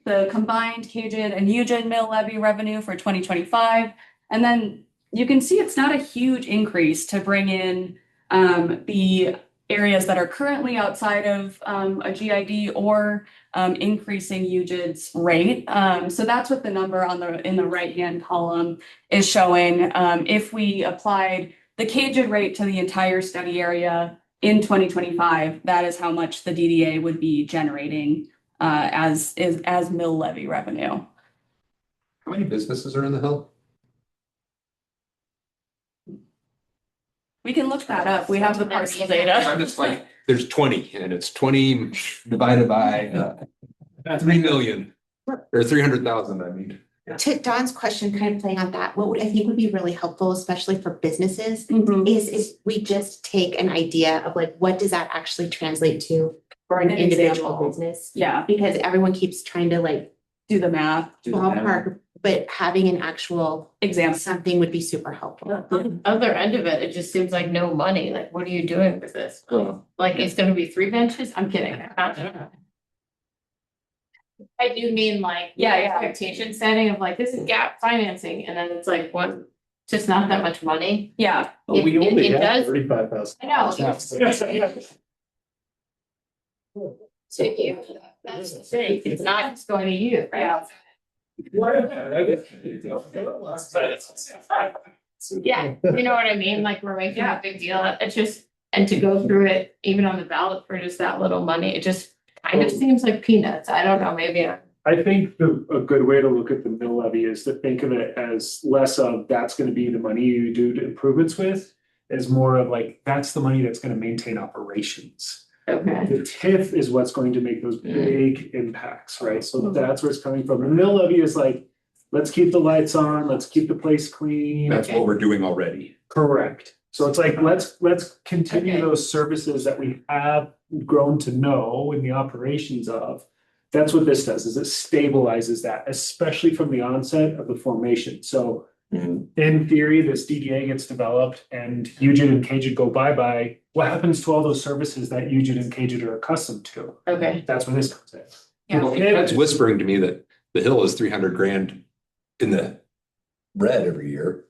the combined Cajun and Eugene mill levy revenue for 2025. And then you can see it's not a huge increase to bring in the areas that are currently outside of a GID or increasing UGID's rate. So that's what the number in the right-hand column is showing. If we applied the Cajun rate to the entire study area in 2025, that is how much the DDA would be generating as mill levy revenue. How many businesses are in the Hill? We can look that up. We have the parcel data. I'm just like, there's 20 and it's 20 divided by 3 million or 300,000, I mean. To Don's question, kind of playing on that, what would I think would be really helpful, especially for businesses, Mhm. is we just take an idea of like, what does that actually translate to for an An individual example. business? Yeah, Because everyone keeps trying to like do the math. ballpark, but having an actual Example. something would be super helpful. The other end of it, it just seems like no money. Like, what are you doing with this? Well, Like, it's gonna be 3 benches? I'm kidding. I do mean like, Yeah, yeah, yeah. expectation setting of like, this is gap financing, and then it's like, what? Just not that much money. Yeah, But we It- only it have does- 35,000. I know. So So you, that's the thing, it's not just going to you, right? Yeah, you know what I mean? Like, we're making a big deal. It's just, and to go through it, even on the ballot for just that little money, it just kind of seems like peanuts. I don't know, maybe I think a good way to look at the mill levy is to think of it as less of that's gonna be the money you do improvements with, is more of like, that's the money that's gonna maintain operations. okay. The TIF is what's going to make those big impacts, right? So that's where it's coming from. The mill levy is like, let's keep the lights on, let's keep the place clean. that's what we're doing already. Correct. So it's like, let's continue Okay. those services that we have grown to know in the operations of. That's what this does, is it stabilizes that, especially from the onset of the formation. So in theory, this DDA gets developed and UGID and CAGID go bye-bye. What happens to all those services that UGID and CAGID are accustomed to? Okay. That's where this comes in. Yeah. Well, That's whispering to me that the Hill is 300 grand in the red every year.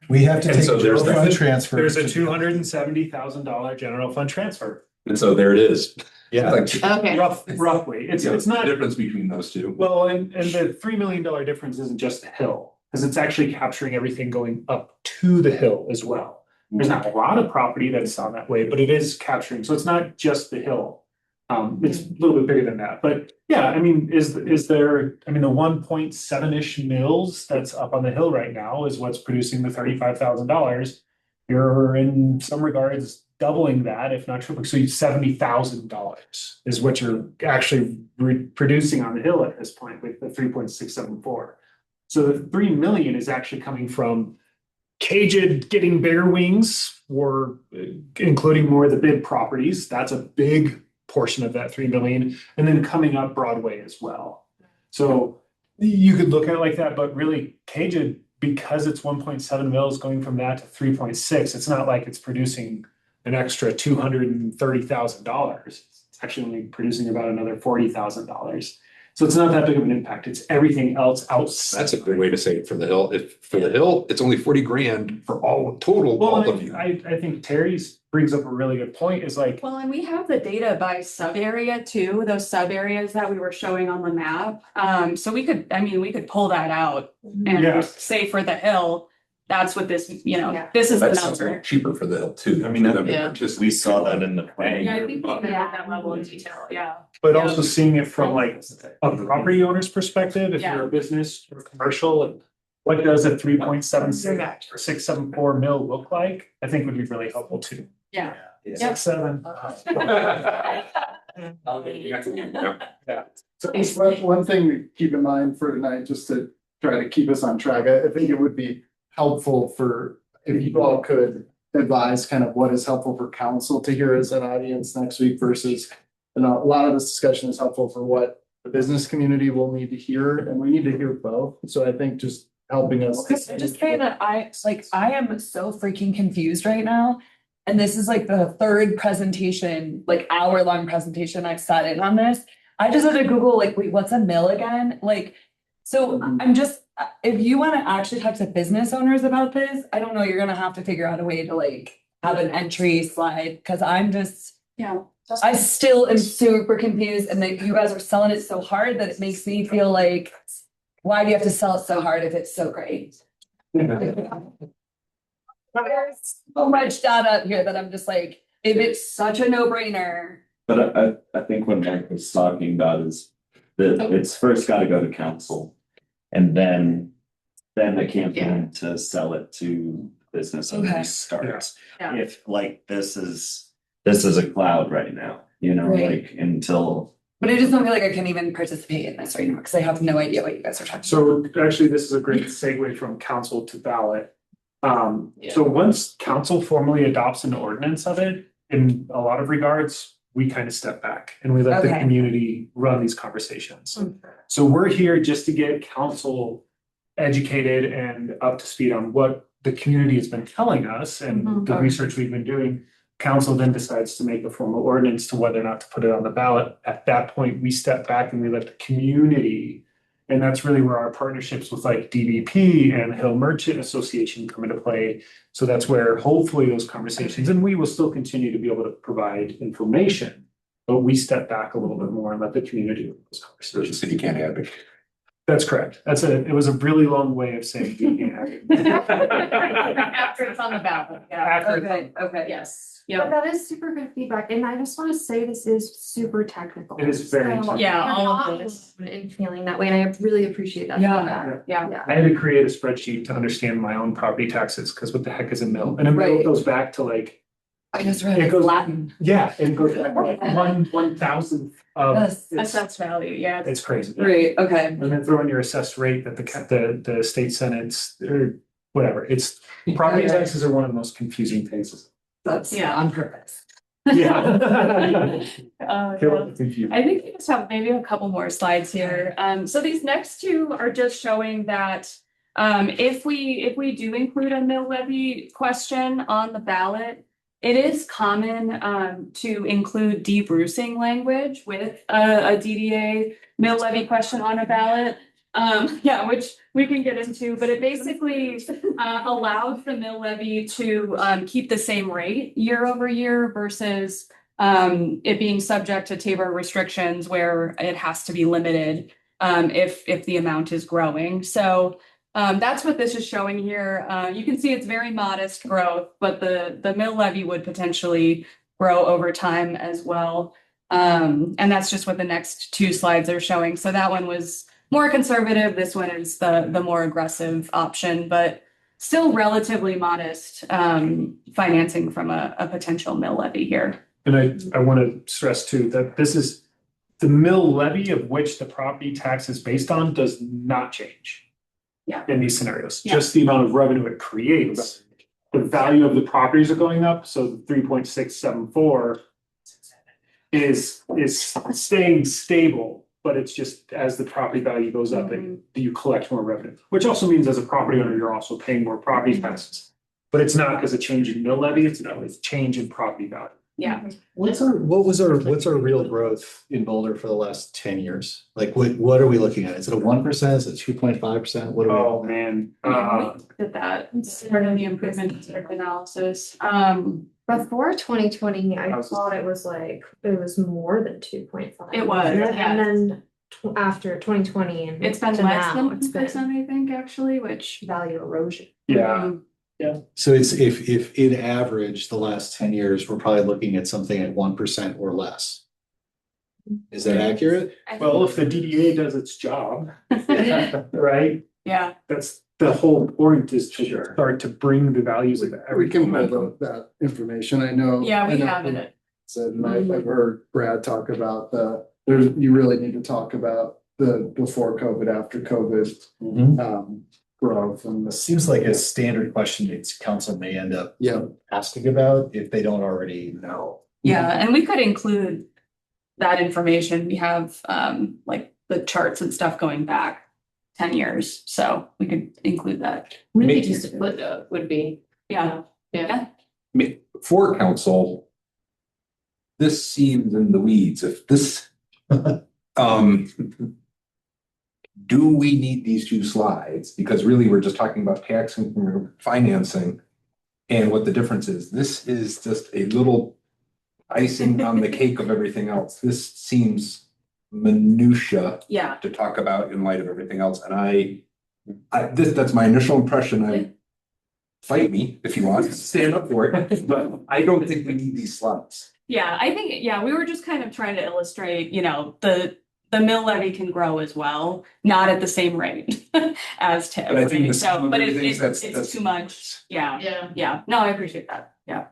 we have to And take so a general there's fund that- transfer. There's a $270,000 general fund transfer. And so there it is. Yeah. Like, Okay. Roughly, it's the not. difference between those two. Well, and the $3 million difference isn't just the hill, because it's actually capturing everything going up to the hill as well. There's not a lot of property that's on that way, but it is capturing, so it's not just the hill. It's a little bit bigger than that, but yeah, I mean, is there, I mean, the 1.7-ish mills that's up on the hill right now is what's producing the $35,000. You're in some regards doubling that, if not triple, so $70,000 is what you're actually producing on the hill at this point with the 3.674. So the 3 million is actually coming from CAGID getting bigger wings, or including more of the bid properties. That's a big portion of that 3 million, and then coming up Broadway as well. So You could look at it like that, but really Cajun, because it's 1.7 mils going from that to 3.6, it's not like it's producing an extra $230,000. It's actually only producing about another $40,000. So it's not that big of an impact. It's everything else outside. That's a good way to say it for the hill. If for the hill, it's only 40 grand for all total, all of you. I think Terry's brings up a really good point is like, Well, and we have the data by sub area too, those sub areas that we were showing on the map. So we could pull that out and Yeah. say for the hill, that's what this, this is the That sounds a number. lot cheaper for the hill too. I mean, for them to yeah. participate. We saw that in the plan. Yeah, I think we can add that level of detail, yeah. but also seeing it from like a property owner's perspective, if Yeah. you're a business or commercial, and what does a 3.76 or 674 mil look like? I think would be really helpful too. Yeah. 6.7. Yeah. So one thing to keep in mind for tonight, just to try to keep us on track, I think it would be helpful for, if you all could advise kind of what is helpful for council to hear as an audience next week versus, a lot of this discussion is helpful for what the business community will need to hear, and we need to hear both. So I think just helping us. Can I just say that I am so freaking confused right now. And this is like the third presentation, like hour-long presentation I've sat in on this. I just had to Google, like, wait, what's a mill again? Like, so I'm just, if you want to actually talk to business owners about this, I don't know, you're gonna have to figure out a way to like have an entry slide, because I'm just, Yeah. I still am super confused, and that you guys are selling it so hard that it makes me feel like, why do you have to sell it so hard if it's so great? There's so much data up here that I'm just like, if it's such a no-brainer. But I think what Mike was talking about is that it's first gotta go to council. And then the campaign to sell it to business Okay. owners starts. Yeah. If like this is a cloud right now, Right. like until. But I just don't feel like I can even participate in this right now, because I have no idea what you guys are talking about. So actually, this is a great segue from council to ballot. So once council formally adopts an ordinance of it, in a lot of regards, we kind of step back and we let the Okay. community run these conversations. So we're here just to get council educated and up to speed on what the community has been telling us and the research we've been doing. Council then decides to make a formal ordinance to whether or not to put it on the ballot. At that point, we step back and we let the community, and that's really where our partnerships with like DBP and Hill Merchant Association come into play. So that's where hopefully those conversations, and we will still continue to be able to provide information, but we step back a little bit more and let the community have those So the conversations. city can't advocate. That's correct. It was a really long way of saying you can't have it. After it's on the ballot, yeah. After it's Okay, okay. Yes, But yeah. that is super good feedback, and I just want to say this is super technical. It is very So technical. Yeah, you're all of not this. alone in feeling that way, and I really appreciate that. Yeah. feedback. Yeah. I had to create a spreadsheet to understand my own property taxes, because what the heck is a mill? And a mill Right. goes back to like, I just read It it goes- Latin. yeah, it goes back like 1/1000th of. Yes. it's- Assessed value, yeah. It's crazy. Great, okay. And then throw in your assessed rate that the state senate's, or whatever, it's, property Okay. taxes are one of the most confusing things. That's Yeah. on purpose. Yeah. Yeah. Kill the confusion. I think we just have maybe a couple more slides here. So these next two are just showing that if we do include a mill levy question on the ballot, it is common to include debrucing language with a DDA mill levy question on a ballot. Which we can get into, but it basically allows the mill levy to keep the same rate year over year versus it being subject to Tabor restrictions where it has to be limited if the amount is growing. So that's what this is showing here. You can see it's very modest growth, but the mill levy would potentially grow over time as well. And that's just what the next two slides are showing. So that one was more conservative. This one is the more aggressive option, but still relatively modest financing from a potential mill levy here. And I want to stress too, that this is the mill levy of which the property tax is based on does not change. Yeah. In these scenarios, Yeah. just the amount of revenue it creates. The value of the properties are going up, so the 3.674 is staying stable but it's just as the property value goes up, you collect more revenue, which also means as a property owner, you're also paying more property taxes. But it's not because of change in mill levy, it's change in property value. Yeah. What's our real growth in Boulder for the last 10 years? Like, what are we looking at? Is it a 1%? Is it 2.5%? What are we? Oh, man. Yeah, we did that. It's part of the improvement district analysis. Before 2020, I thought it was more than 2.5. It was, And yeah. then after 2020 and It's been to less now, than it's been 1%, I think, actually, which. value erosion. Yeah. So it's if in average, the last 10 years, we're probably looking at something at 1% or less. Is that accurate? Well, if the DDA does its job, right? Yeah. That's the whole point, is to start to bring the values of We everything. can pull that information. I know. Yeah, we I know have it. Said, and I've heard Brad talk about you really need to talk about the before COVID, after COVID, growth, and It seems like a standard question that council may end up yeah. asking about if they don't already know. Yeah, and we could include that information. We have like the charts and stuff going back 10 years, so we could include that. Maybe just a footnote would be, Yeah. yeah. For council, this seems in the weeds. If this, do we need these two slides? Because really, we're just talking about tax and financing and what the difference is. This is just a little icing on the cake of everything else. This seems minutia Yeah. to talk about in light of everything else. And that's my initial impression. Fight me if you want, stand up for it, but I don't think we need these slides. Yeah, I think, we were just kind of trying to illustrate, the mill levy can grow as well, not at the same rate as TIF. But I think right? the So, sum of but everything, it's that's too much. Yeah, Yeah. yeah. No, I appreciate that. Yeah.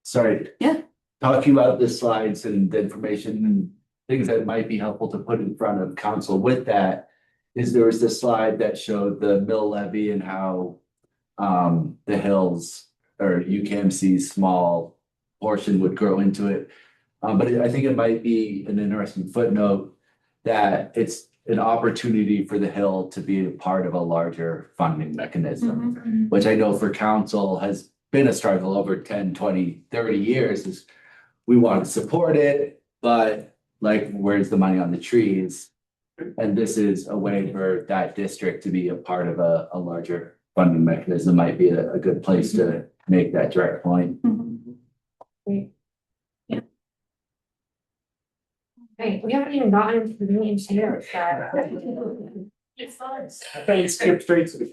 Sorry. Yeah. Talking about the slides and the information and things that might be helpful to put in front of council with that is there was this slide that showed the mill levy and how the hills or UKMC's small portion would grow into it. But I think it might be an interesting footnote that it's an opportunity for the Hill to be a part of a larger funding mechanism, which I know for council has been a struggle over 10, 20, 30 years is we want to support it, but like, where's the money on the trees? And this is a way for that district to be a part of a larger funding mechanism, might be a good place to make that direct point. Hey, we haven't even gotten into the meeting here. I think skip straight to the.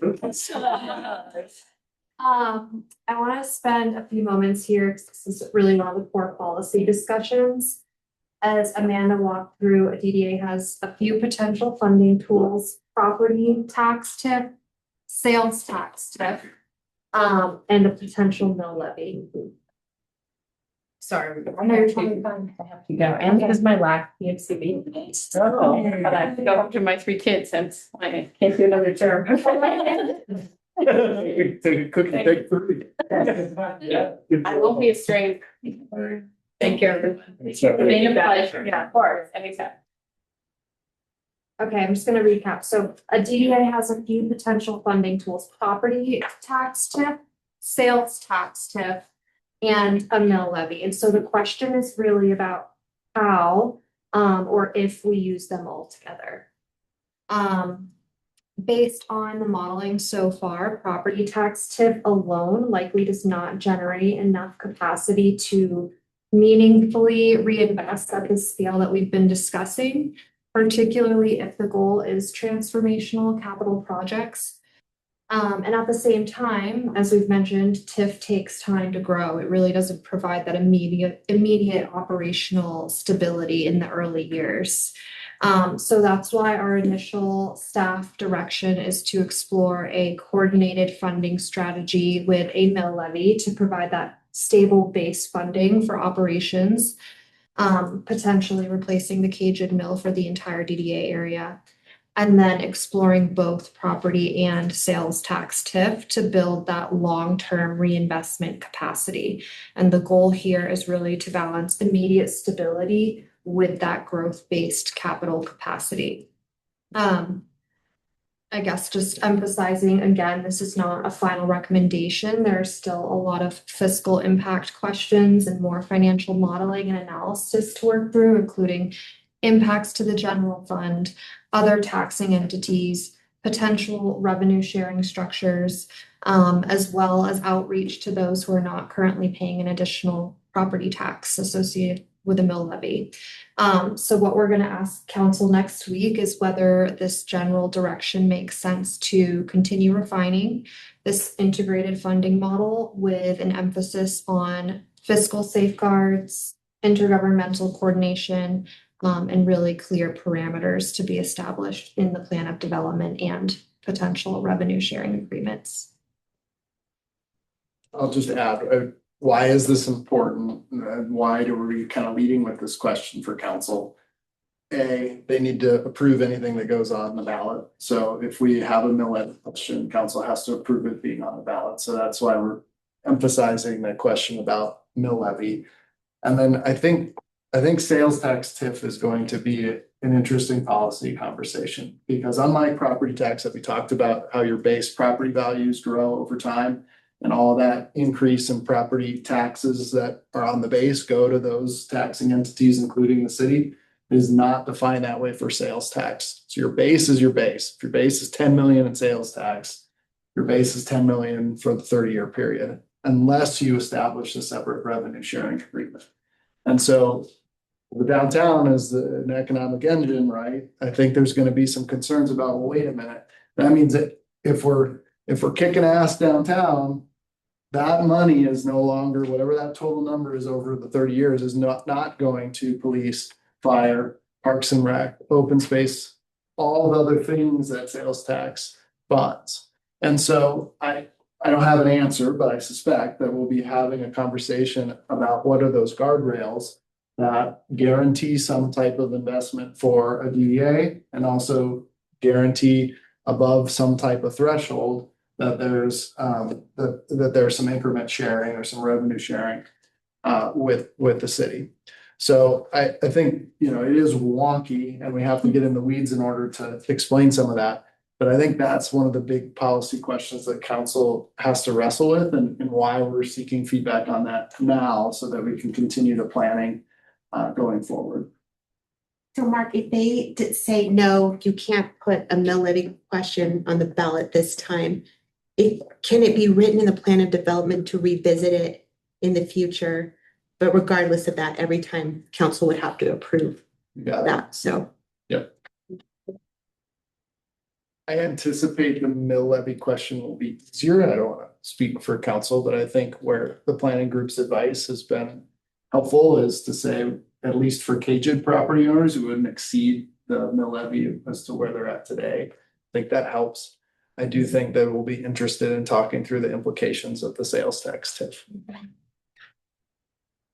I want to spend a few moments here, because this is really one of the core policy discussions. As Amanda walked through, a DDA has a few potential funding tools: property tax tip, sales tax tip, and a potential mill levy. Sorry, I have to go, and because my last PMC meeting. Oh, but I have to go home to my 3 kids since I can't do another term. Take a cookie, take 3. I won't be a stranger. Thank you, everyone. It's been a pleasure. Yeah, of course, anytime. Okay, I'm just gonna recap. So a DDA has a few potential funding tools: property tax tip, sales tax tip, and a mill levy. And so the question is really about how, or if we use them all together. Based on the modeling so far, property tax tip alone likely does not generate enough capacity to meaningfully reinvest at the scale that we've been discussing, particularly if the goal is transformational capital projects. And at the same time, as we've mentioned, TIF takes time to grow. It really doesn't provide that immediate operational stability in the early years. So that's why our initial staff direction is to explore a coordinated funding strategy with a mill levy to provide that stable base funding for operations, potentially replacing the Cajun mill for the entire DDA area. And then exploring both property and sales tax TIF to build that long-term reinvestment capacity. And the goal here is really to balance immediate stability with that growth-based capital capacity. I guess just emphasizing again, this is not a final recommendation. There's still a lot of fiscal impact questions and more financial modeling and analysis to work through, including impacts to the general fund, other taxing entities, potential revenue sharing structures, as well as outreach to those who are not currently paying an additional property tax associated with a mill levy. So what we're going to ask council next week is whether this general direction makes sense to continue refining this integrated funding model with an emphasis on fiscal safeguards, intergovernmental coordination, and really clear parameters to be established in the plan of development and potential revenue sharing agreements. I'll just add, why is this important? And why do we kind of leading with this question for council? A, they need to approve anything that goes on the ballot. So if we have a mill levy question, council has to approve it being on the ballot. So that's why we're emphasizing that question about mill levy. And then I think sales tax TIF is going to be an interesting policy conversation, because unlike property tax that we talked about, how your base property values grow over time, and all that increase in property taxes that are on the base go to those taxing entities, including the city, is not defined that way for sales tax. So your base is your base. If your base is 10 million in sales tax, your base is 10 million for the 30-year period, unless you establish a separate revenue sharing agreement. And so the downtown is an economic engine, right? I think there's going to be some concerns about, well, wait a minute. That means that if we're kicking ass downtown, that money is no longer, whatever that total number is over the 30 years, is not going to police, fire, parks and rec, open space, all the other things that sales tax funds. And so I don't have an answer, but I suspect that we'll be having a conversation about what are those guardrails that guarantee some type of investment for a DDA, and also guarantee above some type of threshold that there's that there's some increment sharing or some revenue sharing with the city. So I think, you know, it is wonky and we have to get in the weeds in order to explain some of that. But I think that's one of the big policy questions that council has to wrestle with, and why we're seeking feedback on that now, so that we can continue the planning going forward. So Mark, if they did say, no, you can't put a mill levy question on the ballot this time, can it be written in the plan of development to revisit it in the future? But regardless of that, every time council would have to approve that, so. Yep. I anticipate the mill levy question will be easier. I don't want to speak for council, but I think where the planning group's advice has been helpful is to say, at least for caged property owners who wouldn't exceed the mill levy as to where they're at today. I think that helps. I do think that we'll be interested in talking through the implications of the sales tax TIF.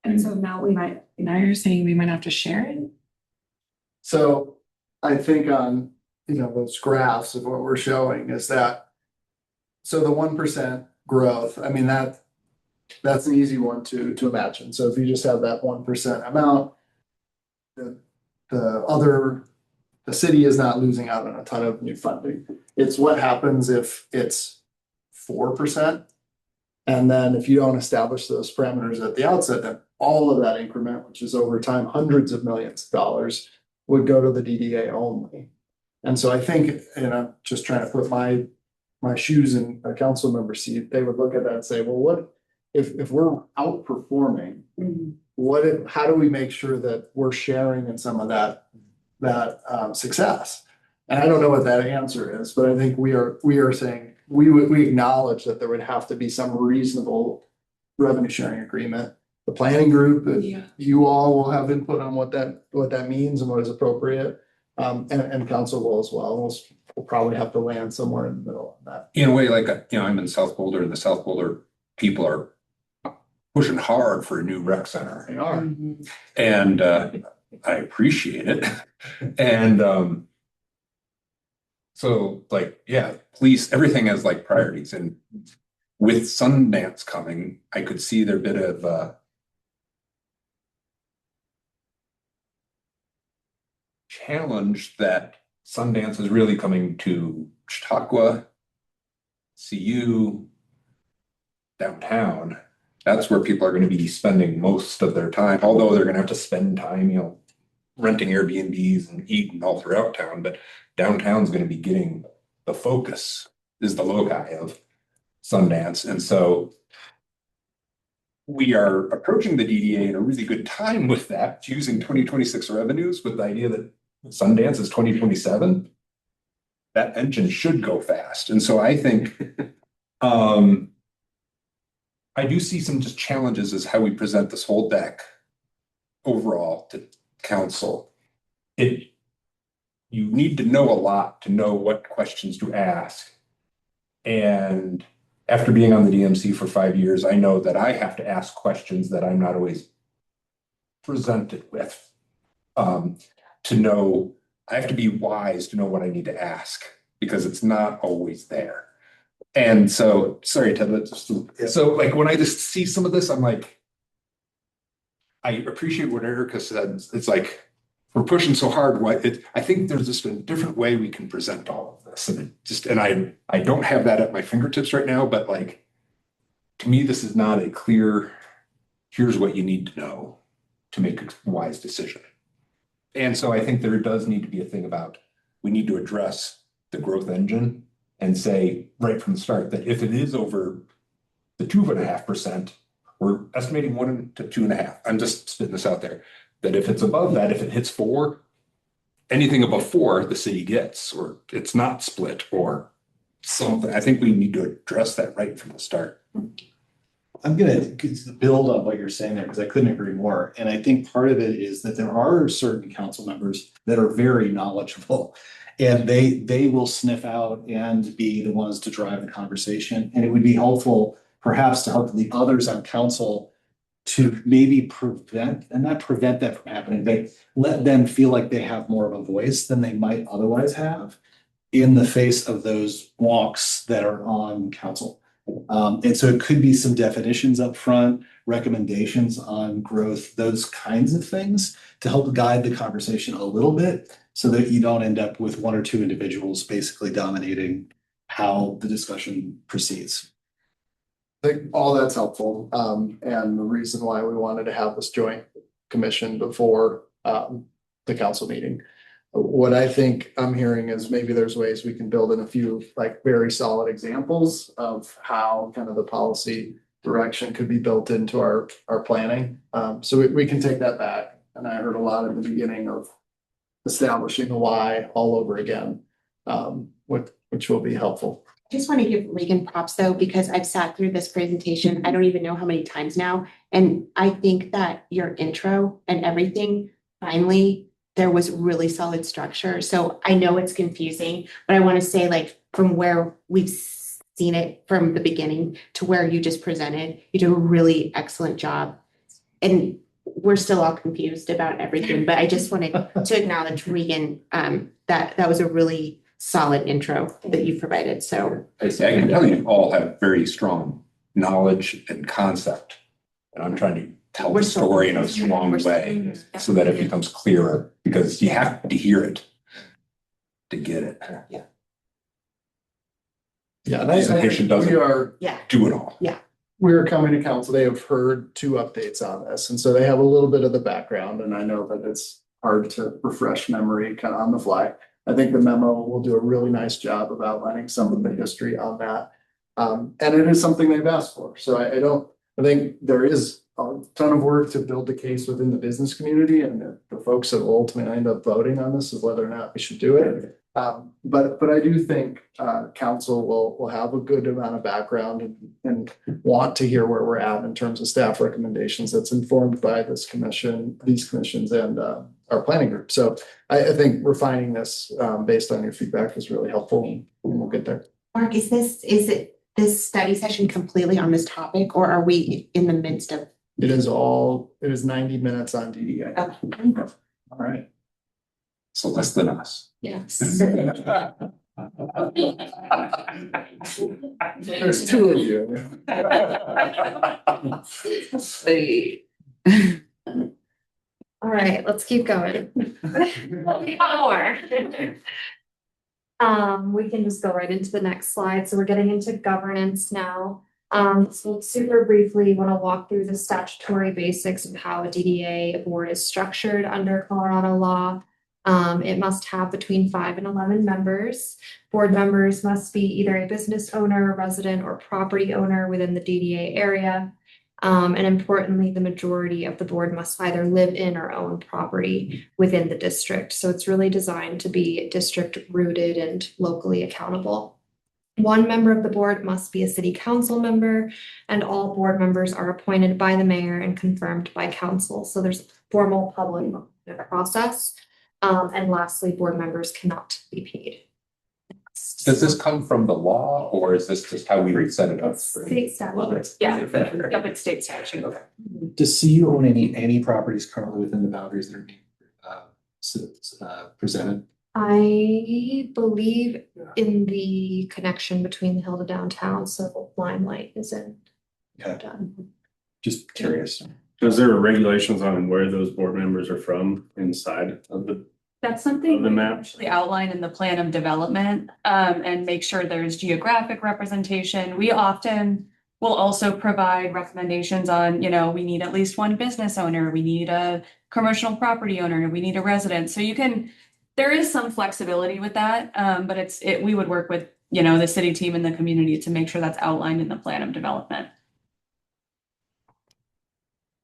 And so now you're saying we might have to share it? So I think on, you know, those graphs of what we're showing is that, so the 1% growth, I mean, that's an easy one to imagine. So if you just have that 1% amount, the city is not losing out on a ton of new funding. It's what happens if it's 4%. And then if you don't establish those parameters at the outset, then all of that increment, which is over time hundreds of millions of dollars, would go to the DDA only. And so I think, and I'm just trying to put my shoes in a council member seat, they would look at that and say, well, what if we're outperforming, how do we make sure that we're sharing in some of that success? And I don't know what that answer is, but I think we are saying we acknowledge that there would have to be some reasonable revenue sharing agreement. The planning group, you all will have input on what that means and what is appropriate, and council will as well. We'll probably have to land somewhere in the middle of that. In a way, like, you know, I'm in South Boulder, and the South Boulder people are pushing hard for a new rec center. They are. And I appreciate it. And so, like, yeah, please, everything has like priorities. And with Sundance coming, I could see their bit of challenge that Sundance is really coming to Chautauqua, CU, downtown. That's where people are going to be spending most of their time, although they're going to have to spend time, you know, renting Airbnbs and eating all throughout town, but downtown's going to be getting the focus, is the loci of Sundance. And so we are approaching the DDA in a really good time with that, using 2026 revenues with the idea that Sundance is 2027. That engine should go fast. And so I think I do see some just challenges as how we present this whole deck overall to council. You need to know a lot to know what questions to ask. And after being on the DMC for 5 years, I know that I have to ask questions that I'm not always presented with. To know, I have to be wise to know what I need to ask because it's not always there. And so, sorry, Ted, so like when I just see some of this, I'm like, I appreciate what Erica said. It's like, we're pushing so hard. I think there's just a different way we can present all of this. And I don't have that at my fingertips right now, but like, to me, this is not a clear, here's what you need to know to make a wise decision. And so I think there does need to be a thing about, we need to address the growth engine and say right from the start that if it is over the 2.5%, we're estimating 1 to 2.5. I'm just spitting this out there. That if it's above that, if it hits 4, anything above 4, the city gets, or it's not split or something. I think we need to address that right from the start. I'm gonna build on what you're saying there because I couldn't agree more. And I think part of it is that there are certain council members that are very knowledgeable and they will sniff out and be the ones to drive the conversation. And it would be helpful perhaps to help the others on council to maybe prevent, and not prevent that from happening, but let them feel like they have more of a voice than they might otherwise have in the face of those walks that are on council. And so it could be some definitions up front, recommendations on growth, those kinds of things to help guide the conversation a little bit so that you don't end up with 1 or 2 individuals basically dominating how the discussion proceeds. I think all that's helpful. And the reason why we wanted to have this joint commission before the council meeting. What I think I'm hearing is maybe there's ways we can build in a few like very solid examples of how kind of the policy direction could be built into our planning. So we can take that back. And I heard a lot at the beginning of establishing the why all over again, which will be helpful. I just want to give Regan props though, because I've sat through this presentation, I don't even know how many times now. And I think that your intro and everything, finally, there was really solid structure. So I know it's confusing, but I want to say like from where we've seen it from the beginning to where you just presented, you did a really excellent job. And we're still all confused about everything, but I just wanted to acknowledge Regan, that was a really solid intro that you provided. So I can tell you all have very strong knowledge and concept. And I'm trying to tell the story in a strong way so that it becomes clearer because you have to hear it to get it. Yeah. Yeah. And Presentation doesn't do it all. Yeah. We're coming to council. They have heard 2 updates on this. And so they have a little bit of the background. And I know that it's hard to refresh memory kind of on the fly. I think the memo will do a really nice job of outlining some of the history on that. And it is something they've asked for. So I think there is a ton of work to build the case within the business community and the folks that will ultimately end up voting on this is whether or not we should do it. But I do think council will have a good amount of background and want to hear where we're at in terms of staff recommendations that's informed by this commission, these commissions and our planning group. So I think refining this based on your feedback is really helpful and we'll get there. Mark, is it this study session completely on this topic or are we in the midst of? It is 90 minutes on DDA. Okay. All right. So less than us. Yes. There's 2 of you. All right, let's keep going. More. We can just go right into the next slide. So we're getting into governance now. So super briefly, want to walk through the statutory basics of how a DDA board is structured under Colorado law. It must have between 5 and 11 members. Board members must be either a business owner, resident, or property owner within the DDA area. And importantly, the majority of the board must either live in or own property within the district. So it's really designed to be district rooted and locally accountable. One member of the board must be a city council member, and all board members are appointed by the mayor and confirmed by council. So there's a formal public process. And lastly, board members cannot be paid. Does this come from the law or is this just how we set it up? State statute. Yeah, yep, it's state statute. Okay. Does CU own any properties currently within the boundaries that are presented? I believe in the connection between the hill to downtown, so Limelight is in. Okay. Done. Just curious. Is there regulations on where those board members are from inside of the? That's something Of the we map. actually outline in the plan of development, and make sure there's geographic representation. We often will also provide recommendations on, we need at least one business owner, we need a commercial property owner, we need a resident. So there is some flexibility with that, but we would work with, the city team and the community to make sure that's outlined in the plan of development.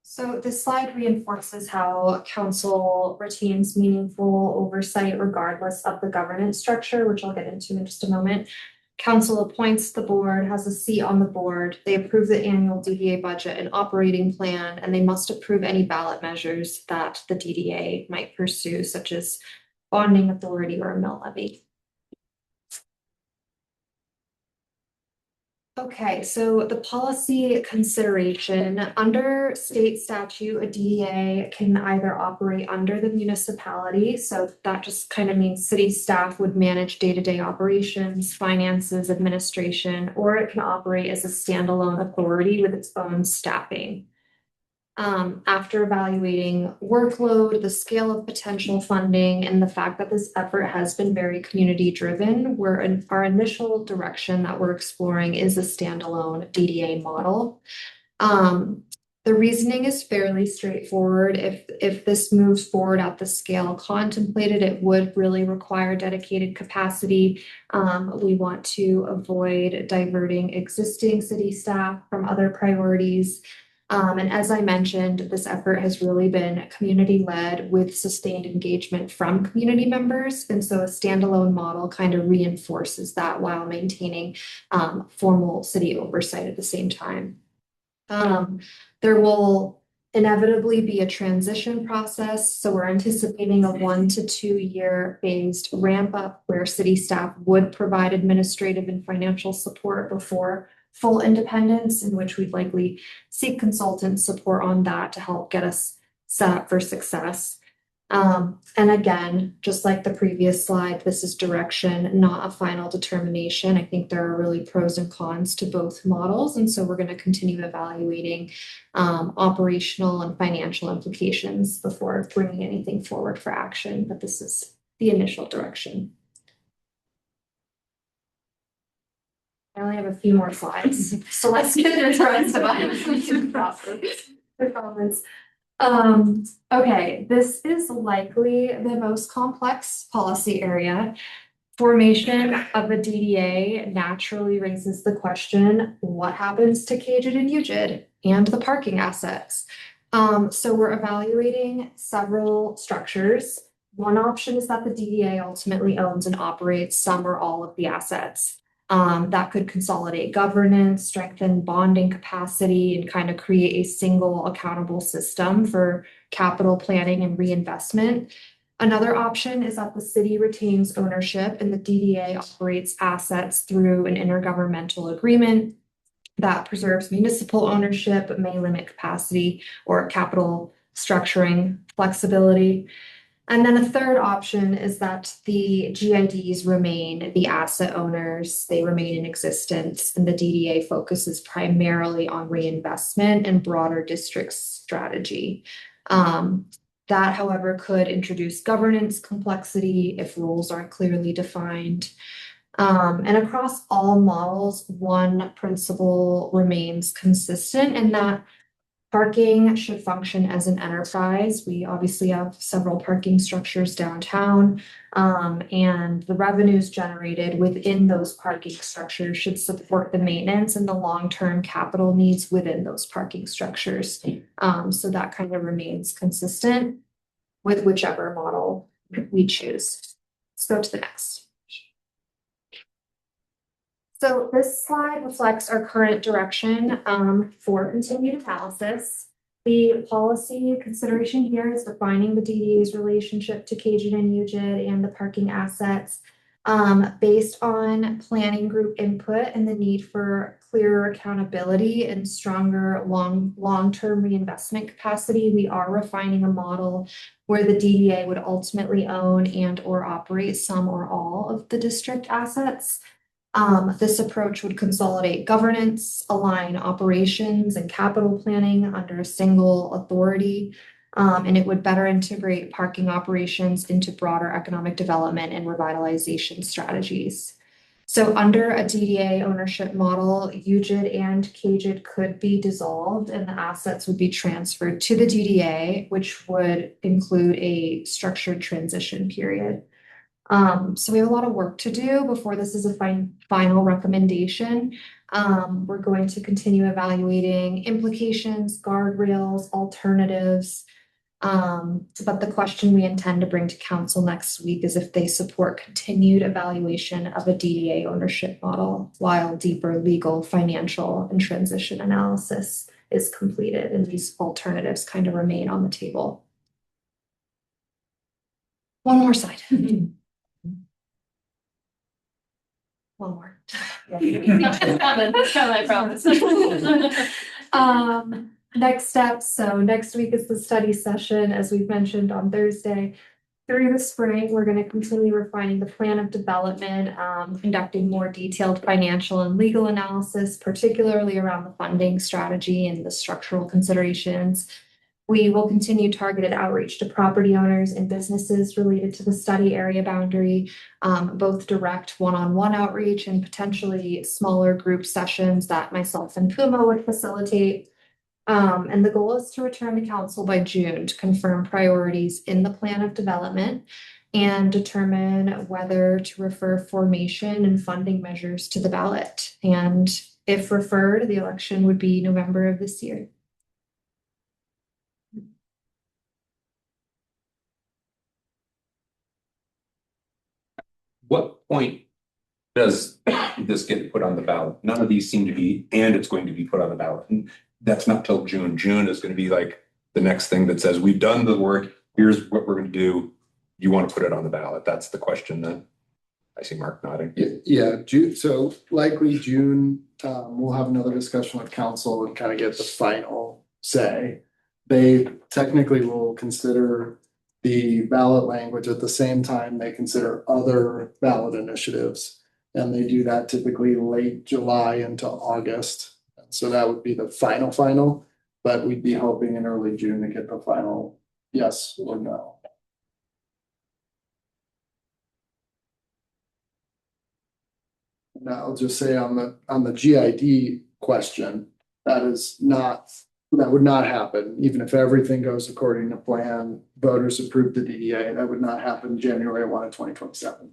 So this slide reinforces how council retains meaningful oversight regardless of the governance structure, which I'll get into in just a moment. Council appoints the board, has a seat on the board. They approve the annual DDA budget and operating plan, and they must approve any ballot measures that the DDA might pursue, such as bonding authority or a mill levy. Okay, so the policy consideration under state statute, a DDA can either operate under the municipality. So that just kind of means city staff would manage day-to-day operations, finances, administration, or it can operate as a standalone authority with its own staffing. After evaluating workload, the scale of potential funding, and the fact that this effort has been very community driven, our initial direction that we're exploring is a standalone DDA model. The reasoning is fairly straightforward. If this moves forward at the scale contemplated, it would really require dedicated capacity. We want to avoid diverting existing city staff from other priorities. And as I mentioned, this effort has really been community-led with sustained engagement from community members. And so a standalone model kind of reinforces that while maintaining formal city oversight at the same time. There will inevitably be a transition process. So we're anticipating a 1 to 2 year phased ramp up where city staff would provide administrative and financial support before full independence, in which we'd likely seek consultant support on that to help get us set up for success. And again, just like the previous slide, this is direction, not a final determination. I think there are really pros and cons to both models. And so we're going to continue evaluating operational and financial implications before bringing anything forward for action. But this is the initial direction. I only have a few more slides, so let's get into the comments. Okay, this is likely the most complex policy area. Formation of a DDA naturally raises the question, what happens to Cagid and UGID and the parking assets? So we're evaluating several structures. One option is that the DDA ultimately owns and operates some or all of the assets. That could consolidate governance, strengthen bonding capacity, and kind of create a single accountable system for capital planning and reinvestment. Another option is that the city retains ownership and the DDA operates assets through an intergovernmental agreement that preserves municipal ownership but may limit capacity or capital structuring flexibility. And then a third option is that the GIDs remain the asset owners, they remain in existence, and the DDA focuses primarily on reinvestment and broader district strategy. That, however, could introduce governance complexity if rules aren't clearly defined. And across all models, one principle remains consistent, and that parking should function as an enterprise. We obviously have several parking structures downtown, and the revenues generated within those parking structures should support the maintenance and the long-term capital needs within those parking structures. So that kind of remains consistent with whichever model we choose. Let's go to the next. So this slide reflects our current direction for continued analysis. The policy consideration here is defining the DDA's relationship to Cajun and UJID and the parking assets based on planning group input and the need for clearer accountability and stronger long-term reinvestment capacity. We are refining a model where the DDA would ultimately own and or operate some or all of the district assets. This approach would consolidate governance, align operations and capital planning under a single authority, and it would better integrate parking operations into broader economic development and revitalization strategies. So under a DDA ownership model, UJID and KJID could be dissolved and the assets would be transferred to the DDA, which would include a structured transition period. So we have a lot of work to do before this is a final recommendation. We're going to continue evaluating implications, guardrails, alternatives. But the question we intend to bring to council next week is if they support continued evaluation of a DDA ownership model while deeper legal, financial, and transition analysis is completed and these alternatives kind of remain on the table. One more slide. One more. That's coming, I promise. Next steps. So next week is the study session, as we've mentioned on Thursday. Through the spring, we're going to continue refining the plan of development, conducting more detailed financial and legal analysis, particularly around the funding strategy and the structural considerations. We will continue targeted outreach to property owners and businesses related to the study area boundary, both direct one-on-one outreach and potentially smaller group sessions that myself and Puma would facilitate. And the goal is to return to council by June to confirm priorities in the plan of development and determine whether to refer formation and funding measures to the ballot. And if referred, the election would be November of this year. What point does this get put on the ballot? None of these seem to be, and it's going to be put on the ballot. And that's not till June. June is going to be like the next thing that says, we've done the work. Here's what we're going to do. You want to put it on the ballot? That's the question that I see Mark nodding. Yeah, June, so likely June, we'll have another discussion with council and kind of get the final say. They technically will consider the ballot language at the same time they consider other ballot initiatives. And they do that typically late July into August. So that would be the final, but we'd be hoping in early June to get the final yes or no. Now I'll just say on the GID question, that would not happen, even if everything goes according to plan, voters approve the DDA, that would not happen January 1 of 2027.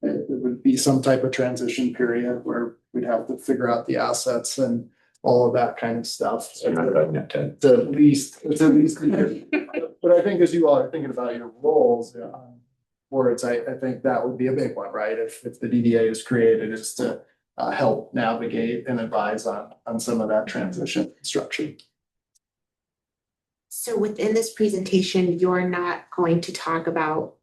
It would be some type of transition period where we'd have to figure out the assets and all of that kind of stuff. It's at least, but I think as you all are thinking about your roles, words, I think that would be a big one, right? If the DDA is created, is to help navigate and advise on some of that transition structure. So within this presentation, you're not going to talk about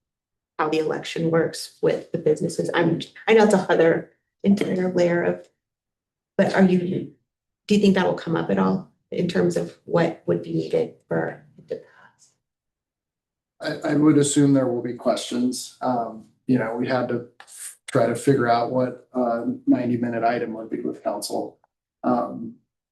how the election works with the businesses. I know it's another entire layer of, but do you think that will come up at all in terms of what would be needed for the pass? I would assume there will be questions. We had to try to figure out what a 90-minute item would be with council.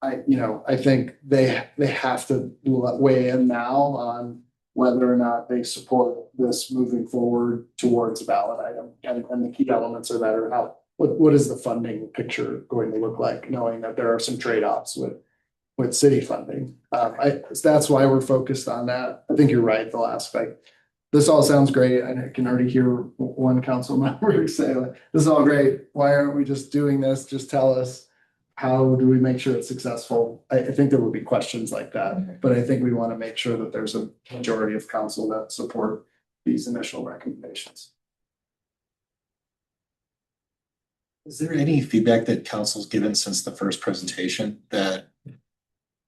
I think they have to weigh in now on whether or not they support this moving forward towards a ballot item. And the key elements of that are how, what is the funding picture going to look like, knowing that there are some trade-offs with city funding. That's why we're focused on that. I think you're right, the last aspect. This all sounds great. I can already hear one council member say, like, this is all great. Why aren't we just doing this? Just tell us, how do we make sure it's successful? I think there will be questions like that, but I think we want to make sure that there's a majority of council that support these initial recommendations. Is there any feedback that council's given since the first presentation that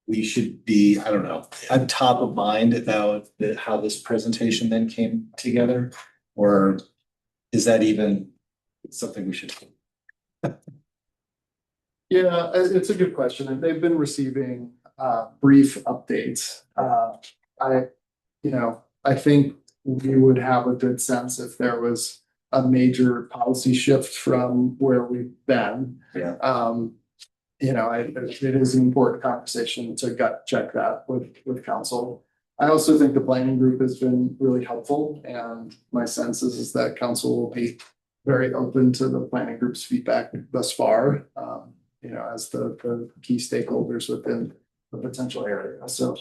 we should be, I don't know, on top of mind about how this presentation then came together? Or is that even something we should? Yeah, it's a good question, and they've been receiving brief updates. I think we would have a good sense if there was a major policy shift from where we've been. Yeah. It is an important conversation to gut check that with council. I also think the planning group has been really helpful, and my sense is that council will be very open to the planning group's feedback thus far. As the key stakeholders within the potential area. So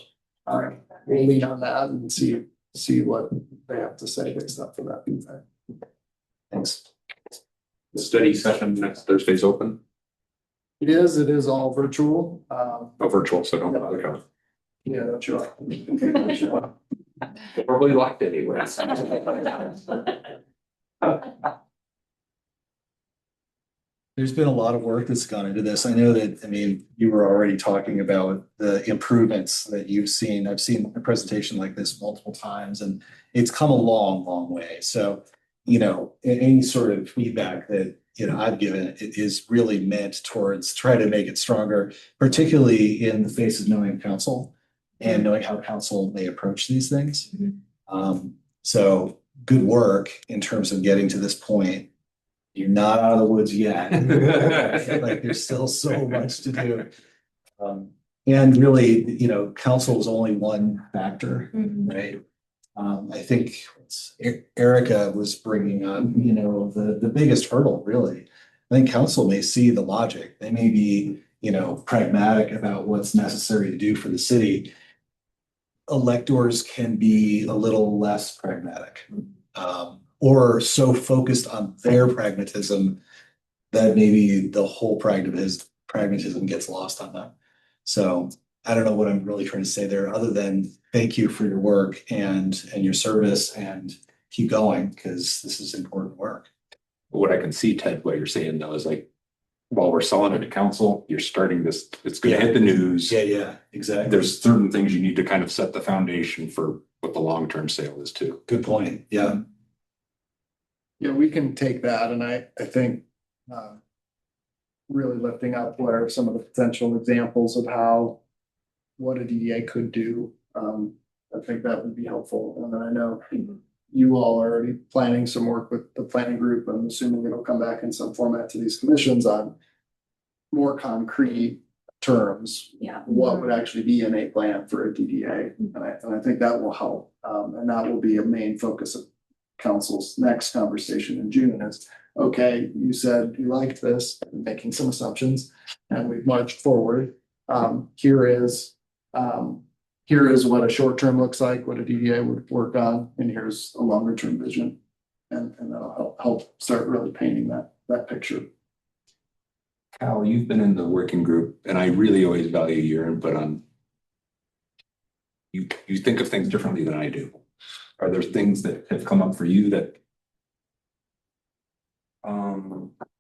we'll lean on that and see what they have to say based off of that feedback. Thanks. The study session next Thursday's open. It is all virtual. Virtual, so don't bother coming. Yeah, that's sure. Probably locked anyway. There's been a lot of work that's gone into this. I know that, you were already talking about the improvements that you've seen. I've seen a presentation like this multiple times, and it's come a long, long way. So, any sort of feedback that, I've given, it is really meant towards try to make it stronger, particularly in the face of knowing council and knowing how council may approach these things. So good work in terms of getting to this point. You're not out of the woods yet. Like, there's still so much to do. And really, council is only one factor, right? I think Erica was bringing up, the biggest hurdle, really. I think council may see the logic. They may be, pragmatic about what's necessary to do for the city. Electors can be a little less pragmatic. Or so focused on their pragmatism that maybe the whole pragmatism gets lost on them. So I don't know what I'm really trying to say there, other than thank you for your work and your service, and keep going, because this is important work. What I can see, Ted, what you're saying though is, like, while we're selling it to council, you're starting this, it's gonna hit the news. Yeah, exactly. There's certain things you need to kind of set the foundation for what the long-term sale is too. Good point. Yeah. Yeah, we can take that, and I think really lifting up what are some of the potential examples of what a DDA could do. I think that would be helpful. And then I know you all are already planning some work with the planning group. I'm assuming it'll come back in some format to these commissions on more concrete terms. Yeah. What would actually be in a plan for a DDA? And I think that will help. And that will be a main focus of council's next conversation in June is, okay, you said you liked this, making some assumptions, and we've marched forward. Here is what a short term looks like, what a DDA would work on, and here's a longer term vision. And that'll help start really painting that picture. Cal, you've been in the working group, and I really always value your input on. You think of things differently than I do. Are there things that have come up for you that?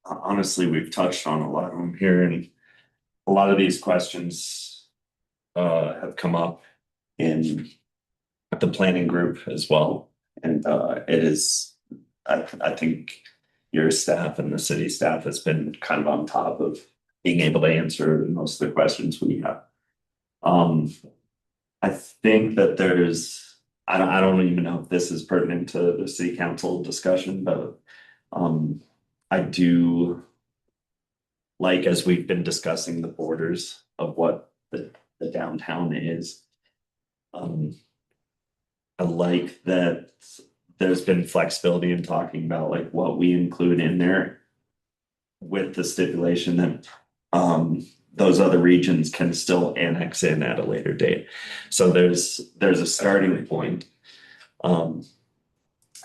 Honestly, we've touched on a lot of them here, and a lot of these questions have come up in the planning group as well. And it is, I think your staff and the city staff has been kind of on top of being able to answer most of the questions we have. I think that there's, I don't even know if this is pertinent to the city council discussion, but I do like, as we've been discussing the borders of what the downtown is. I like that there's been flexibility in talking about like what we include in there. With the stipulation that those other regions can still annex in at a later date. So there's a starting point. And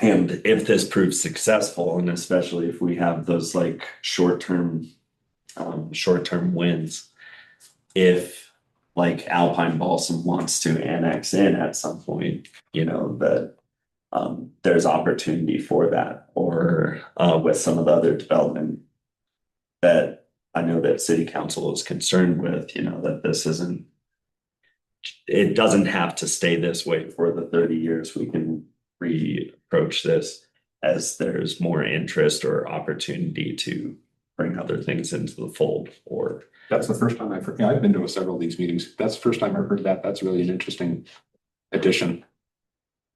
if this proves successful, and especially if we have those like short-term wins, if like Alpine Balsam wants to annex in at some point, you know, that there's opportunity for that, or with some of the other development that I know that city council is concerned with, you know, that this isn't, it doesn't have to stay this way for the 30 years. We can reapproach this as there's more interest or opportunity to bring other things into the fold. Or That's the first time I've heard, I've been to several of these meetings. That's the first time I've heard that. That's really an interesting addition.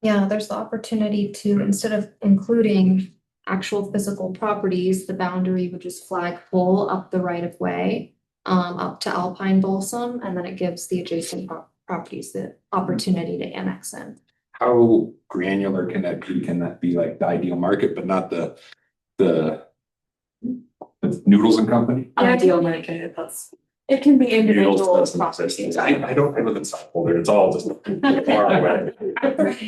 Yeah, there's the opportunity to, instead of including actual physical properties, the boundary would just flag full up the right of way, up to Alpine Balsam, and then it gives the adjacent properties the opportunity to annex in. How granular can that be? Can that be like the ideal market, but not the Noodles and Company? Ideal market, it can be individual Noodles doesn't properties. exist. I don't live in South Boulder. It's all just far away.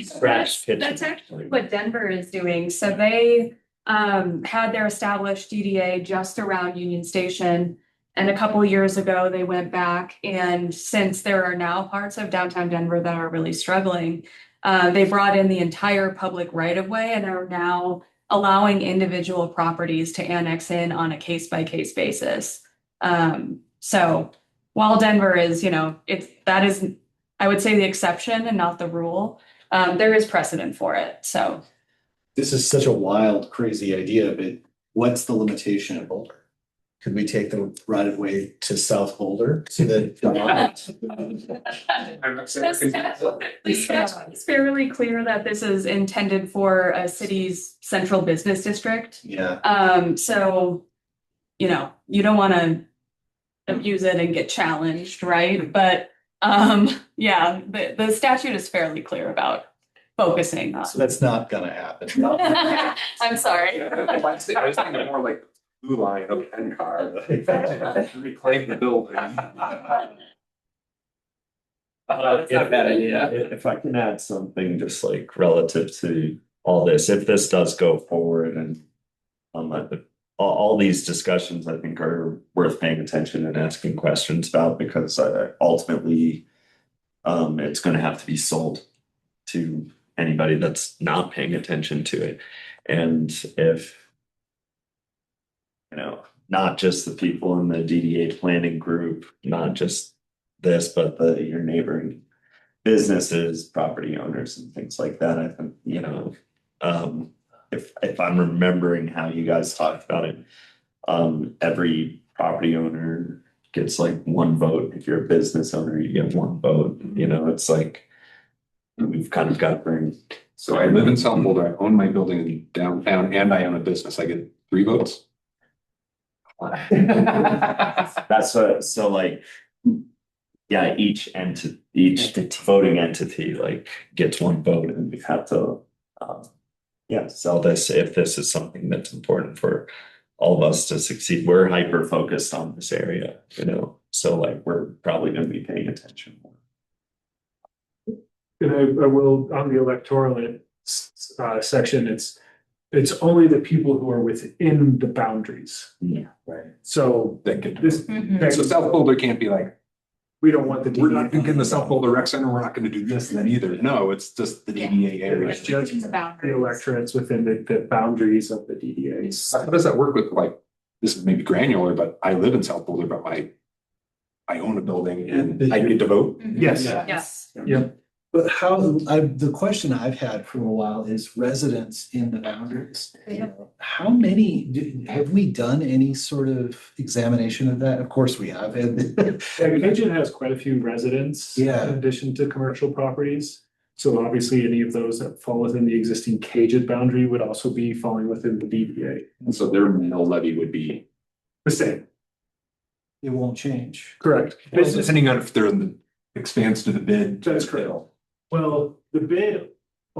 Scratch kitchen. That's actually what Denver is doing. So they had their established DDA just around Union Station. And a couple of years ago, they went back, and since there are now parts of downtown Denver that are really struggling, they brought in the entire public right of way and are now allowing individual properties to annex in on a case-by-case basis. So while Denver is, you know, that is, I would say, the exception and not the rule, there is precedent for it. So This is such a wild, crazy idea, but what's the limitation in Boulder? Could we take the right of way to South Boulder so that? It's fairly clear that this is intended for a city's central business district. Yeah. So, you know, you don't want to abuse it and get challenged, right? But yeah, the statute is fairly clear about focusing on. So that's not gonna happen. I'm sorry. I was thinking more like blue line of NCAR. Reclaim the building. That's not a bad idea. If I can add something just like relative to all this, if this does go forward, and all these discussions I think are worth paying attention and asking questions about, because ultimately it's going to have to be sold to anybody that's not paying attention to it. And if, you know, not just the people in the DDA planning group, not just this, but your neighboring businesses, property owners and things like that, I think, you know, if I'm remembering how you guys talked about it, every property owner gets like one vote. If you're a business owner, you get one vote. You know, it's like we've kind of got to bring. So I live in South Boulder. I own my building in downtown, and I own a business. I get 3 votes. That's so like, yeah, each voting entity like gets one vote, and we have to sell this if this is something that's important for all of us to succeed. We're hyper focused on this area, you know, so like we're probably going to be paying attention more. And I will, on the electoral section, it's only the people who are within the boundaries. Yeah. Right. So That could, this, so South Boulder can't be like, we don't want the we're not DDA. in the South Boulder Rec Center. We're not going to do this then either. No, it's just the DDA area. It's just the electorates within the boundaries of the DDAs. How does that work with, like, this is maybe granular, but I live in South Boulder, but I own a building and I get to vote? Yes. Yes. Yep. But the question I've had for a while is residents in the boundaries. How many, have we done any sort of examination of that? Of course we have. Cajun has quite a few residents. Yeah. In addition to commercial properties. So obviously any of those that fall within the existing Cajun boundary would also be falling within the DDA. And so their mill levy would be The same, It won't change. correct. depending on if they're in the expands to the bid. That's correct. Well, the bid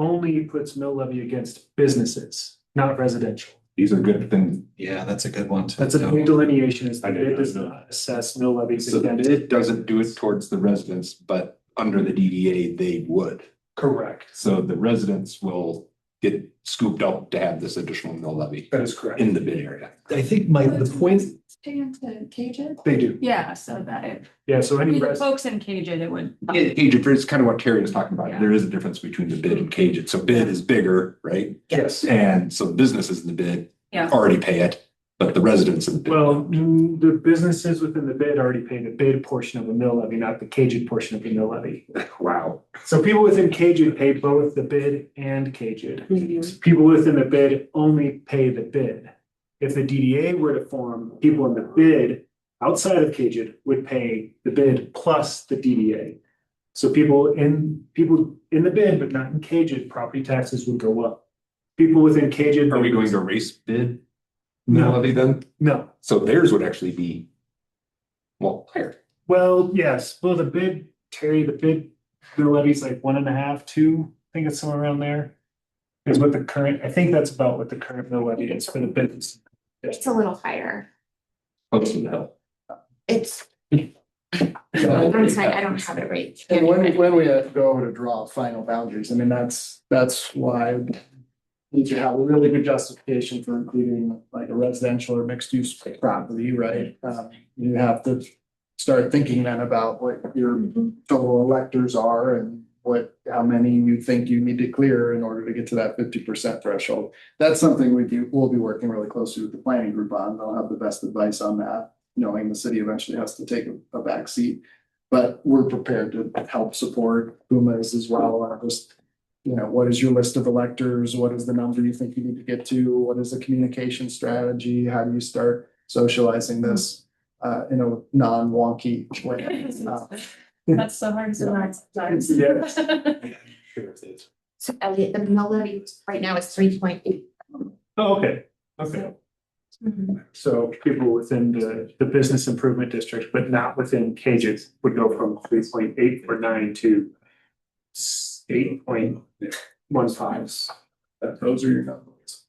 only puts mill levy against businesses, not residential. These are good things. Yeah, that's a good one too. That's a big delineation, is I that did it not does know. not assess mill levies So against. it doesn't do it towards the residents, but under the DDA, they would. Correct. So the residents will get scooped up to have this additional mill levy That is correct. in the bid area. I think the point, Pay into Cajun? They do. Yeah, so that it, Yeah, so any the folks in Cajun, it would. Cage, it's kind of what Terry was talking about. Yeah. There is a difference between the bid and cage. So bid is bigger, right? Yes. And so businesses in the bid Yeah. already pay it, but the residents in the bid. Well, the businesses within the bid already pay the bid portion of the mill levy, not the caged portion of the mill levy. Wow. So people within caged pay both the bid and caged. People within the bid only pay the bid. If the DDA were to form, people in the bid outside of caged would pay the bid plus the DDA. So people in the bid, but not in caged, property taxes would go up. People within caged. Are we going to race bid mill No. levy then? No. So theirs would actually be, well, higher. Well, yes, well, the bid, Terry, the bid, the levy's like 1.5, 2, I think it's somewhere around there. Is what the current, I think that's about what the current mill levy is for the bids. It's a little higher. Close to the hill. It's, I'm sorry, I don't have it right. And when we go to draw final boundaries, I mean, that's why we need to have a really good justification for including like a residential or mixed use property, right? You have to start thinking then about what your total electors are and how many you think you need to clear in order to get to that 50% threshold. That's something we'll be working really closely with the planning group on. They'll have the best advice on that, knowing the city eventually has to take a back seat. But we're prepared to help support Pumas as well. Just, what is your list of electors? What is the number you think you need to get to? What is the communication strategy? How do you start socializing this in a non-wonky way? That's so hard to learn sometimes. Yes. So Elliot, the mill levy right now is 3.8. Oh, okay, okay. So people within the business improvement district, but not within cages, would go from 3.849 to 8.15. Those are your numbers.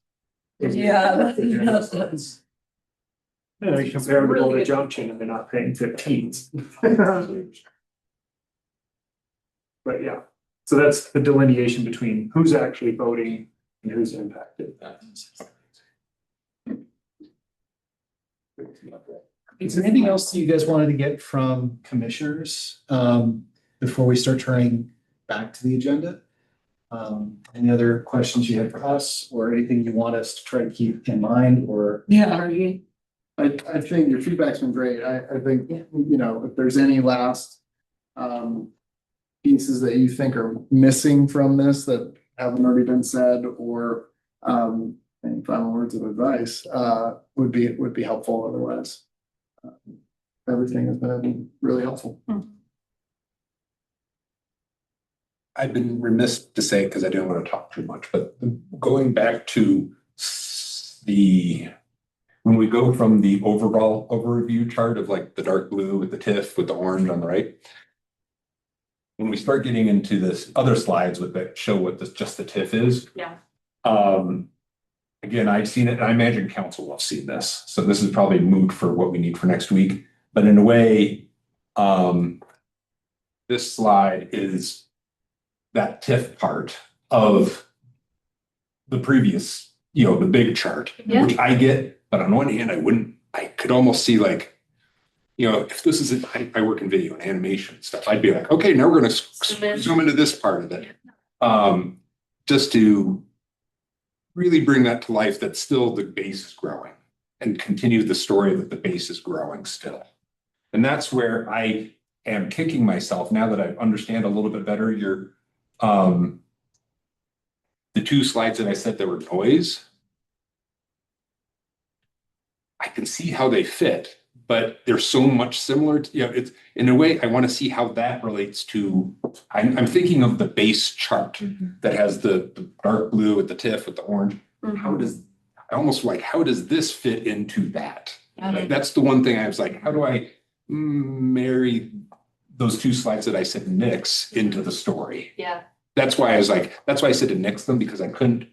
Yeah. Yeah, you compare them to Boulder Junction and they're not paying 15s. But yeah, so that's the delineation between who's actually voting and who's impacted. is there anything else that you guys wanted to get from commissioners before we start turning back to the agenda? Any other questions you had for us or anything you want us to try to keep in mind or? Yeah, are you? I think your feedback's been great. I think, if there's any last pieces that you think are missing from this that haven't already been said or any final words of advice would be helpful. Otherwise, everything has been really helpful. I've been remiss to say, because I didn't want to talk too much, but going back to when we go from the overall overview chart of like the dark blue with the TIF with the orange on the right, when we start getting into this other slides with that show what just the TIF is. Yeah. Again, I've seen it, and I imagine council will have seen this. So this is probably moot for what we need for next week. But in a way, this slide is that TIF part of the previous, the big chart, Yeah. which I get, but on one hand, I could almost see like, if this is, I work in video and animation and stuff, I'd be like, okay, now we're going to zoom into this part of it. Just to really bring that to life, that still the base is growing and continue the story that the base is growing still. And that's where I am kicking myself now that I understand a little bit better the two slides that I said that were noise. I can see how they fit, but they're so much similar to, it's in a way, I want to see how that relates to, I'm thinking of the base chart that has the dark blue with the TIF with the orange. How does this fit into that? Like, that's the one thing I was like, how do I marry those two slides that I said mix into the story? Yeah. that's why I said to nix them, because I couldn't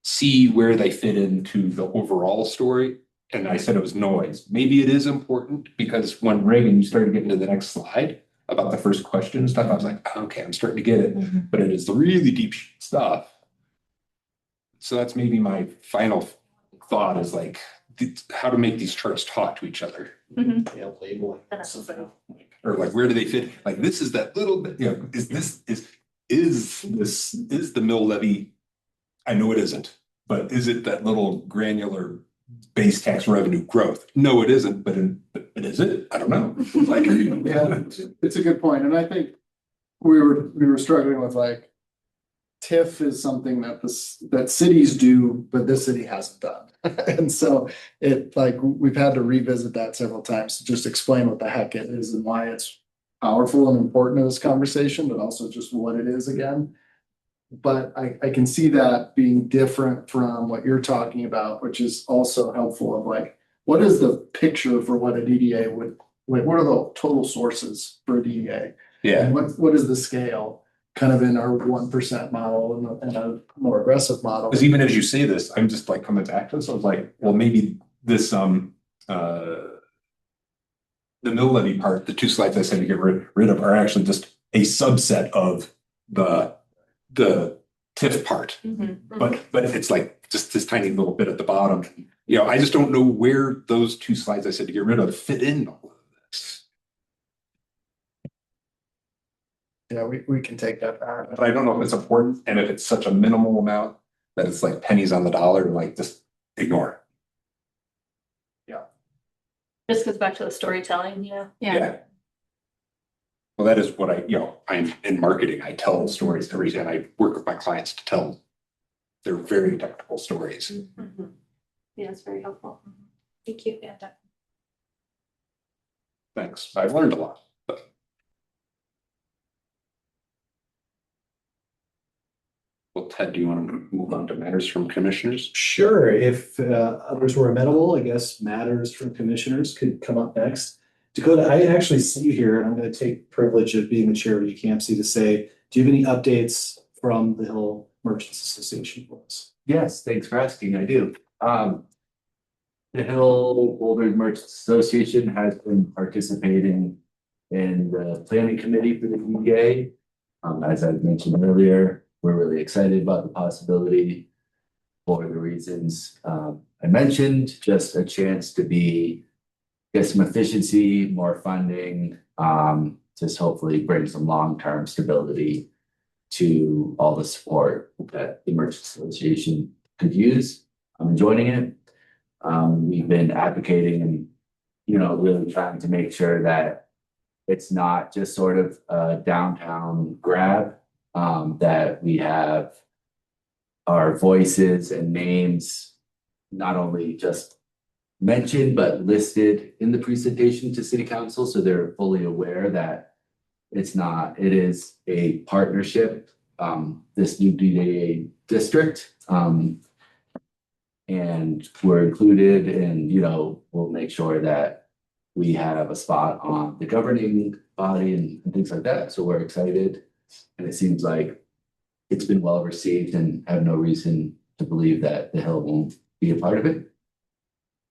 see where they fit into the overall story. And I said it was noise. Maybe it is important, because when Reagan, you started getting to the next slide about the first question and stuff, I was like, okay, I'm starting to get it, but it is the really deep stuff. So that's maybe my final thought, is like, how to make these charts talk to each other. Yeah, labeling. Or like, where do they fit? Like, this is that little bit, you know, is the mill levy? I know it isn't, but is it that little granular base tax revenue growth? No, it isn't, but is it? I don't know. Like, Yeah, it's a good point, and I think we were struggling with, like, TIF is something that cities do, but this city hasn't done. And so we've had to revisit that several times to just explain what the heck it is and why it's powerful and important in this conversation, but also just what it is again. But I can see that being different from what you're talking about, which is also helpful of, like, what is the picture for what a DDA would, like, what are the total sources for a DDA? yeah. And what is the scale, kind of in our 1% model and a more aggressive model? Because even as you say this, I'm just like coming back to this. I was like, well, maybe this the mill levy part, the two slides I said to get rid of, are actually just a subset of the TIF part. But it's like just this tiny little bit at the bottom. You know, I just don't know where those two slides I said to get rid of fit in all of this. Yeah, we can take that back. But I don't know if it's important, and if it's such a minimal amount that it's like pennies on the dollar, to like just ignore it. This goes back to the storytelling, yeah. Yeah. Well, that is what I'm in marketing. I tell stories every day, and I work with my clients to tell their very technical stories. Yeah, it's very helpful. Thank you. Thanks. I've learned a lot. Well, Ted, do you want to move on to matters from commissioners? Sure, if others were amenable, I guess matters from commissioners could come up next. Dakota, I actually see you here, and I'm going to take privilege of being the chair of UCAMC to say, do you have any updates from the Hill Merchants Association for us? Yes, thanks for asking. I do. The Hill Boulder Merchants Association has been participating in the planning committee for the DDA. As I mentioned earlier, we're really excited about the possibility for the reasons I mentioned, just a chance to get some efficiency, more funding, just hopefully bring some long-term stability to all the support that the Merchants Association could use. I'm joining it. We've been advocating and, really trying to make sure that it's not just sort of a downtown grab, that we have our voices and names not only just mentioned, but listed in the presentation to City Council, so they're fully aware that it is a partnership, this new DDA district. And we're included, and we'll make sure that we have a spot on the governing body and things like that. So we're excited, and it seems like it's been well received, and have no reason to believe that the Hill won't be a part of it.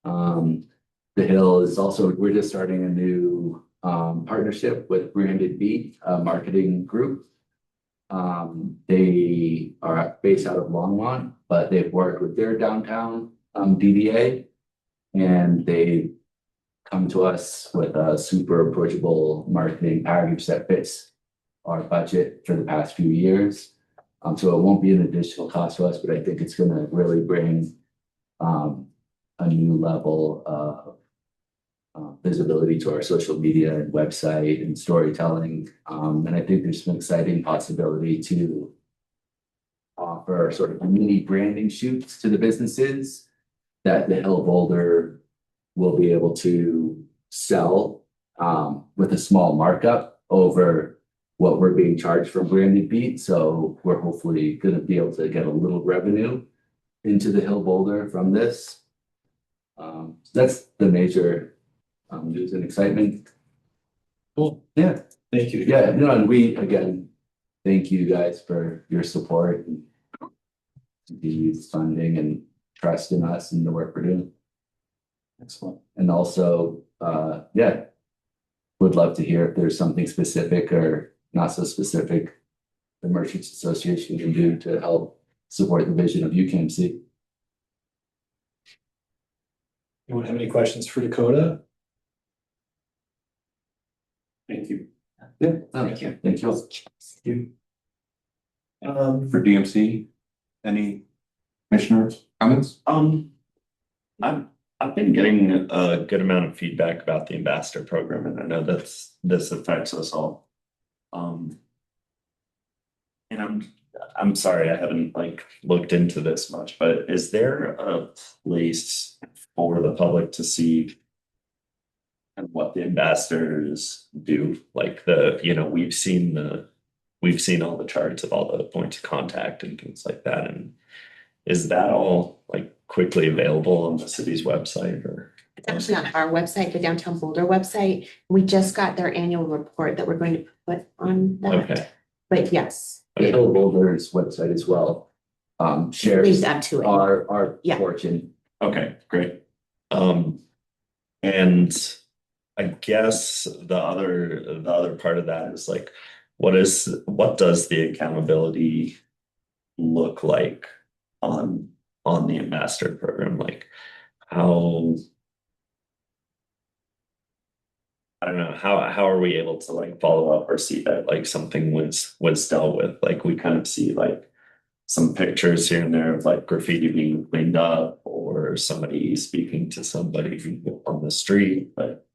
The Hill is also, we're just starting a new partnership with Branded Beat, a marketing group. They are based out of Longmont, but they've worked with their downtown DDA, and they come to us with a super approachable marketing package that fits our budget for the past few years. So it won't be an additional cost to us, but I think it's going to really bring a new level of visibility to our social media and website and storytelling. And I think there's some exciting possibility to offer sort of mini branding shoots to the businesses that the Hill Boulder will be able to sell with a small markup over what we're being charged from Branded Beat. So we're hopefully going to be able to get a little revenue into the Hill Boulder from this. That's the major news and excitement. Cool. Yeah. Thank you. Yeah, and we, again, thank you guys for your support and the funding and trust in us and the work we're doing. Excellent. And also, yeah, would love to hear if there's something specific or not so specific the Merchants Association can do to help support the vision of UCAMC. Anyone have any questions for Dakota? Thank you. Yeah, Thank you. Thank you. For DMC, any commissioners, comments? I've been getting a good amount of feedback about the ambassador program, and I know this affects us all. And I'm sorry, I haven't like looked into this much, but is there a place for the public to see and what the ambassadors do? Like we've seen all the charts of all the points of contact and things like that. And is that all like quickly available on the city's website or? It's actually on our website, the Downtown Boulder website. We just got their annual report that we're going to put on that. Okay. But yes. Hill Boulder's website as well. Shares Leads up to it. our Yeah. fortune. Okay, great. And I guess the other part of that is like, what does the accountability look like on the ambassador program? Like how, I don't know, how are we able to like follow up or see that like something was dealt with? Like we kind of see like some pictures here and there of like graffiti being cleaned up or somebody speaking to somebody on the street, but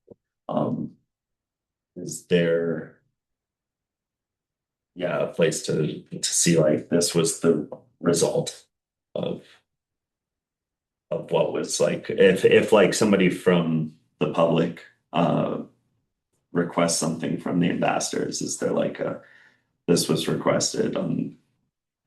is there a place to see like this was the result of what was like if like somebody from the public requests something from the ambassadors, is there like this was requested on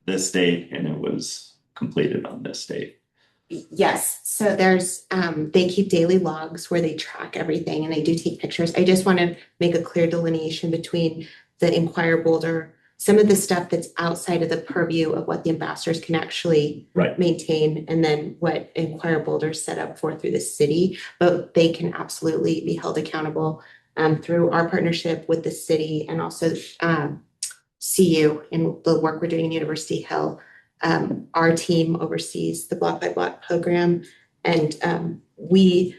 this date and it was completed on this date? Yes, so there's, they keep daily logs where they track everything and they do take pictures. I just want to make a clear delineation between the Inquire Boulder, some of the stuff that's outside of the purview of what the ambassadors can actually maintain, and then what Inquire Boulder is set up for through the city, but they can absolutely be held accountable through our partnership with the city and also CU and the work we're doing in University Hill. Our team oversees the Block by Block program, and we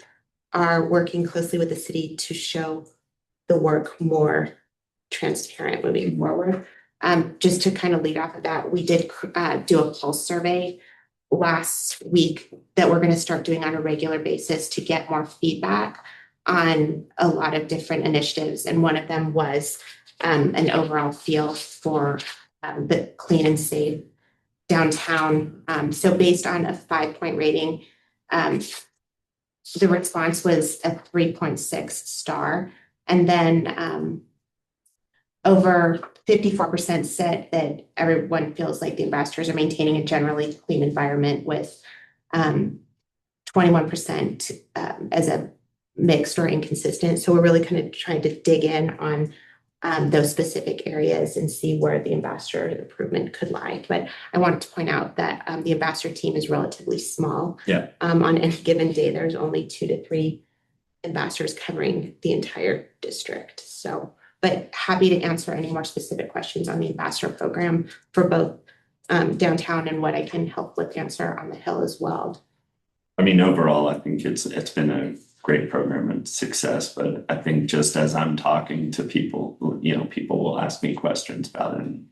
are working closely with the city to show the work more transparent moving forward. Just to kind of lead off of that, we did do a pulse survey last week that we're going to start doing on a regular basis to get more feedback on a lot of different initiatives. And one of them was an overall feel for the clean and safe downtown. So based on a 5-point rating, the response was a 3.6 star. And then over 54% said that everyone feels like the ambassadors are maintaining a generally clean environment, with 21% as a mixed or inconsistent. So we're really kind of trying to dig in on those specific areas and see where the ambassador improvement could lie. But I wanted to point out that the ambassador team is relatively small. Yeah. On any given day, there's only 2 to 3 ambassadors covering the entire district. So, but happy to answer any more specific questions on the ambassador program for both downtown and what I can help with answer on the Hill as well. I mean, overall, I think it's been a great program and success, but I think just as I'm talking to people, people will ask me questions about it, and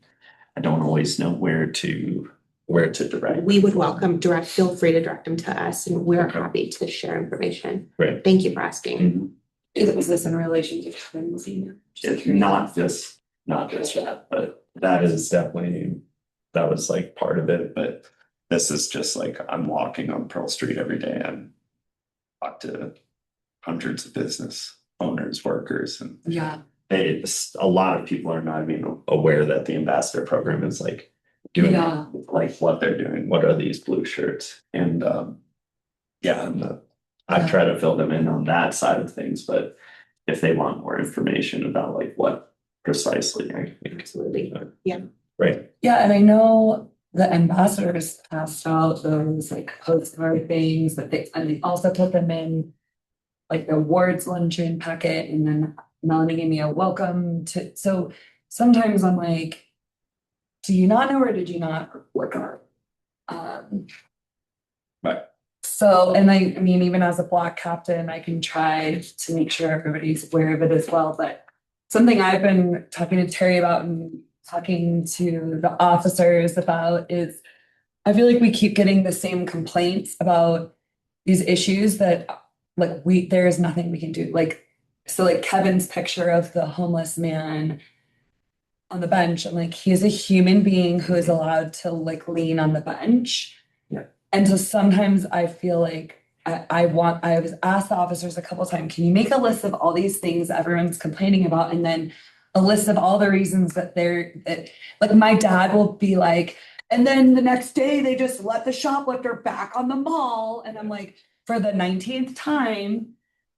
I don't always know where to direct. We would welcome feel free to direct them to us, and we're happy to share information. Great. Thank you for asking. Was this in relation to cleansing? It's not just that, but that was like part of it. But this is just like, I'm walking on Pearl Street every day and talk to hundreds of business owners, workers, and a lot of people are not even aware that the ambassador program is like doing like what they're doing. What are these blue shirts? And I try to fill them in on that side of things, but if they want more information about like what precisely, Absolutely. Yeah. Right. Yeah, and I know the ambassadors passed out those like postcard things, but and they also put them in like the awards luncheon packet, and then Melanie gave me a welcome to, so sometimes I'm like, do you not know or did you not work on it? Right. So, and I mean, even as a block captain, I can try to make sure everybody's aware of it as well, but something I've been talking to Terry about and talking to the officers about is I feel like we keep getting the same complaints about these issues that like there is nothing we can do. Like, so like Kevin's picture of the homeless man on the bench, and like he's a human being who is allowed to like lean on the bench. Yeah. And so sometimes I feel like I was asked the officers a couple times, can you make a list of all these things everyone's complaining about, and then a list of all the reasons that like my dad will be like, and then the next day they just let the shoplifter back on the mall, and I'm like, for the 19th time,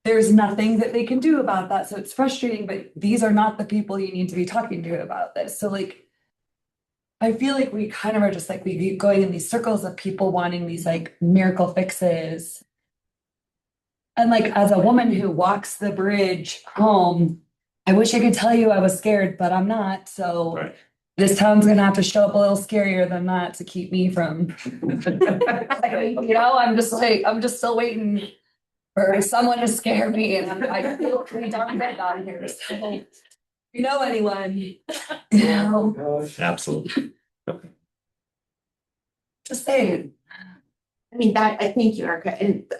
there's nothing that they can do about that. So it's frustrating, but these are not the people you need to be talking to about this. So like, I feel like we kind of are just like, we keep going in these circles of people wanting these like miracle fixes. And like, as a woman who walks the bridge home, I wish I could tell you I was scared, but I'm not. So this town's gonna have to show up a little scarier than that to keep me from, you know, I'm just still waiting for someone to scare me, and I feel pretty darn bad down here. So, if you know anyone, you know, Absolutely. just saying. I mean, I think you are, and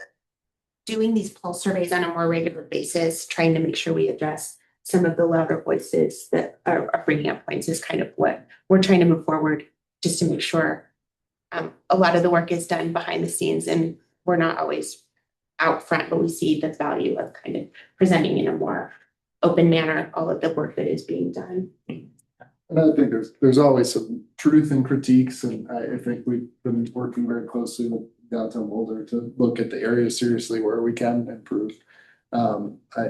doing these pulse surveys on a more regular basis, trying to make sure we address some of the louder voices that are bringing up points is kind of what we're trying to move forward, just to make sure a lot of the work is done behind the scenes, and we're not always out front, but we see the value of kind of presenting in a more open manner all of the work that is being done. And I think there's always some truth in critiques, and I think we've been working very closely with downtown Boulder to look at the areas seriously where we can improve. I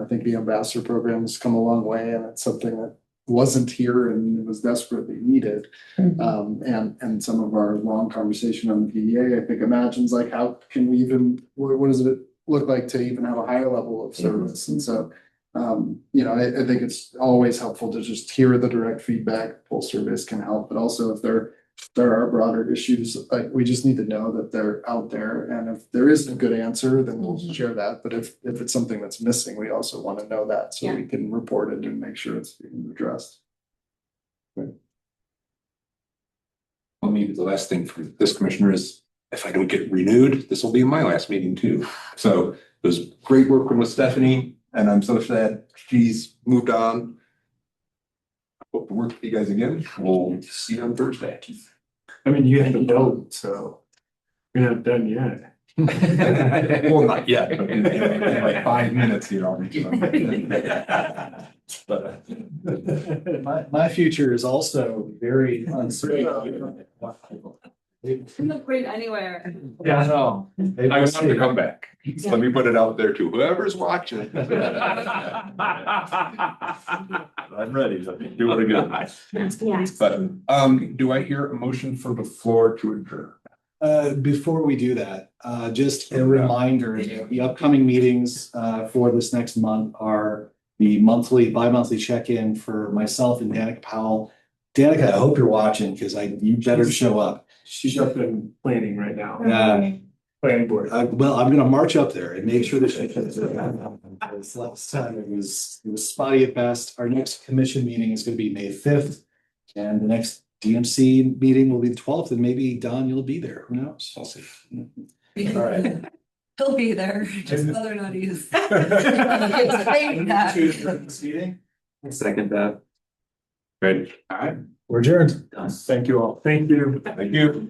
think the ambassador program has come a long way, and it's something that wasn't here and was desperately needed. And some of our long conversation on the PDA, I think, imagines like, how can we even, what does it look like to even have a higher level of service? And so, I think it's always helpful to just hear the direct feedback. Pulse surveys can help, but also if there are broader issues, like we just need to know that they're out there. And if there isn't a good answer, then we'll share that. But if it's something that's missing, we also want to know that so we can report it and make sure it's being addressed. Well, maybe the last thing for this commissioner is, if I don't get renewed, this will be my last meeting too. So it was great working with Stephanie, and I'm so sad she's moved on. Hope to work with you guys again. We'll see you on Thursday. I mean, you have to vote, so you're not done yet. Well, not yet, but in like 5 minutes here. My future is also very uncertain. You look great anywhere. Yeah, I know. I want to come back. So let me put it out there to whoever's watching. I'm ready to do it again. Yes. But do I hear a motion from the floor to adjourn? Before we do that, just a reminder, the upcoming meetings for this next month are the bi-monthly check-in for myself and Danica Powell. Danica, I hope you're watching, because you better show up. She's up in planning right now. Planning board. Well, I'm gonna march up there and make sure that she gets it. Last time it was spotty at best. Our next commission meeting is gonna be May 5th. And the next DMC meeting will be the 12th, and maybe Don, you'll be there. Who knows? I'll see. All right. He'll be there, just whether or not he's. Second that. Great. All right. We're adjourned. Thank you all. Thank you. Thank you.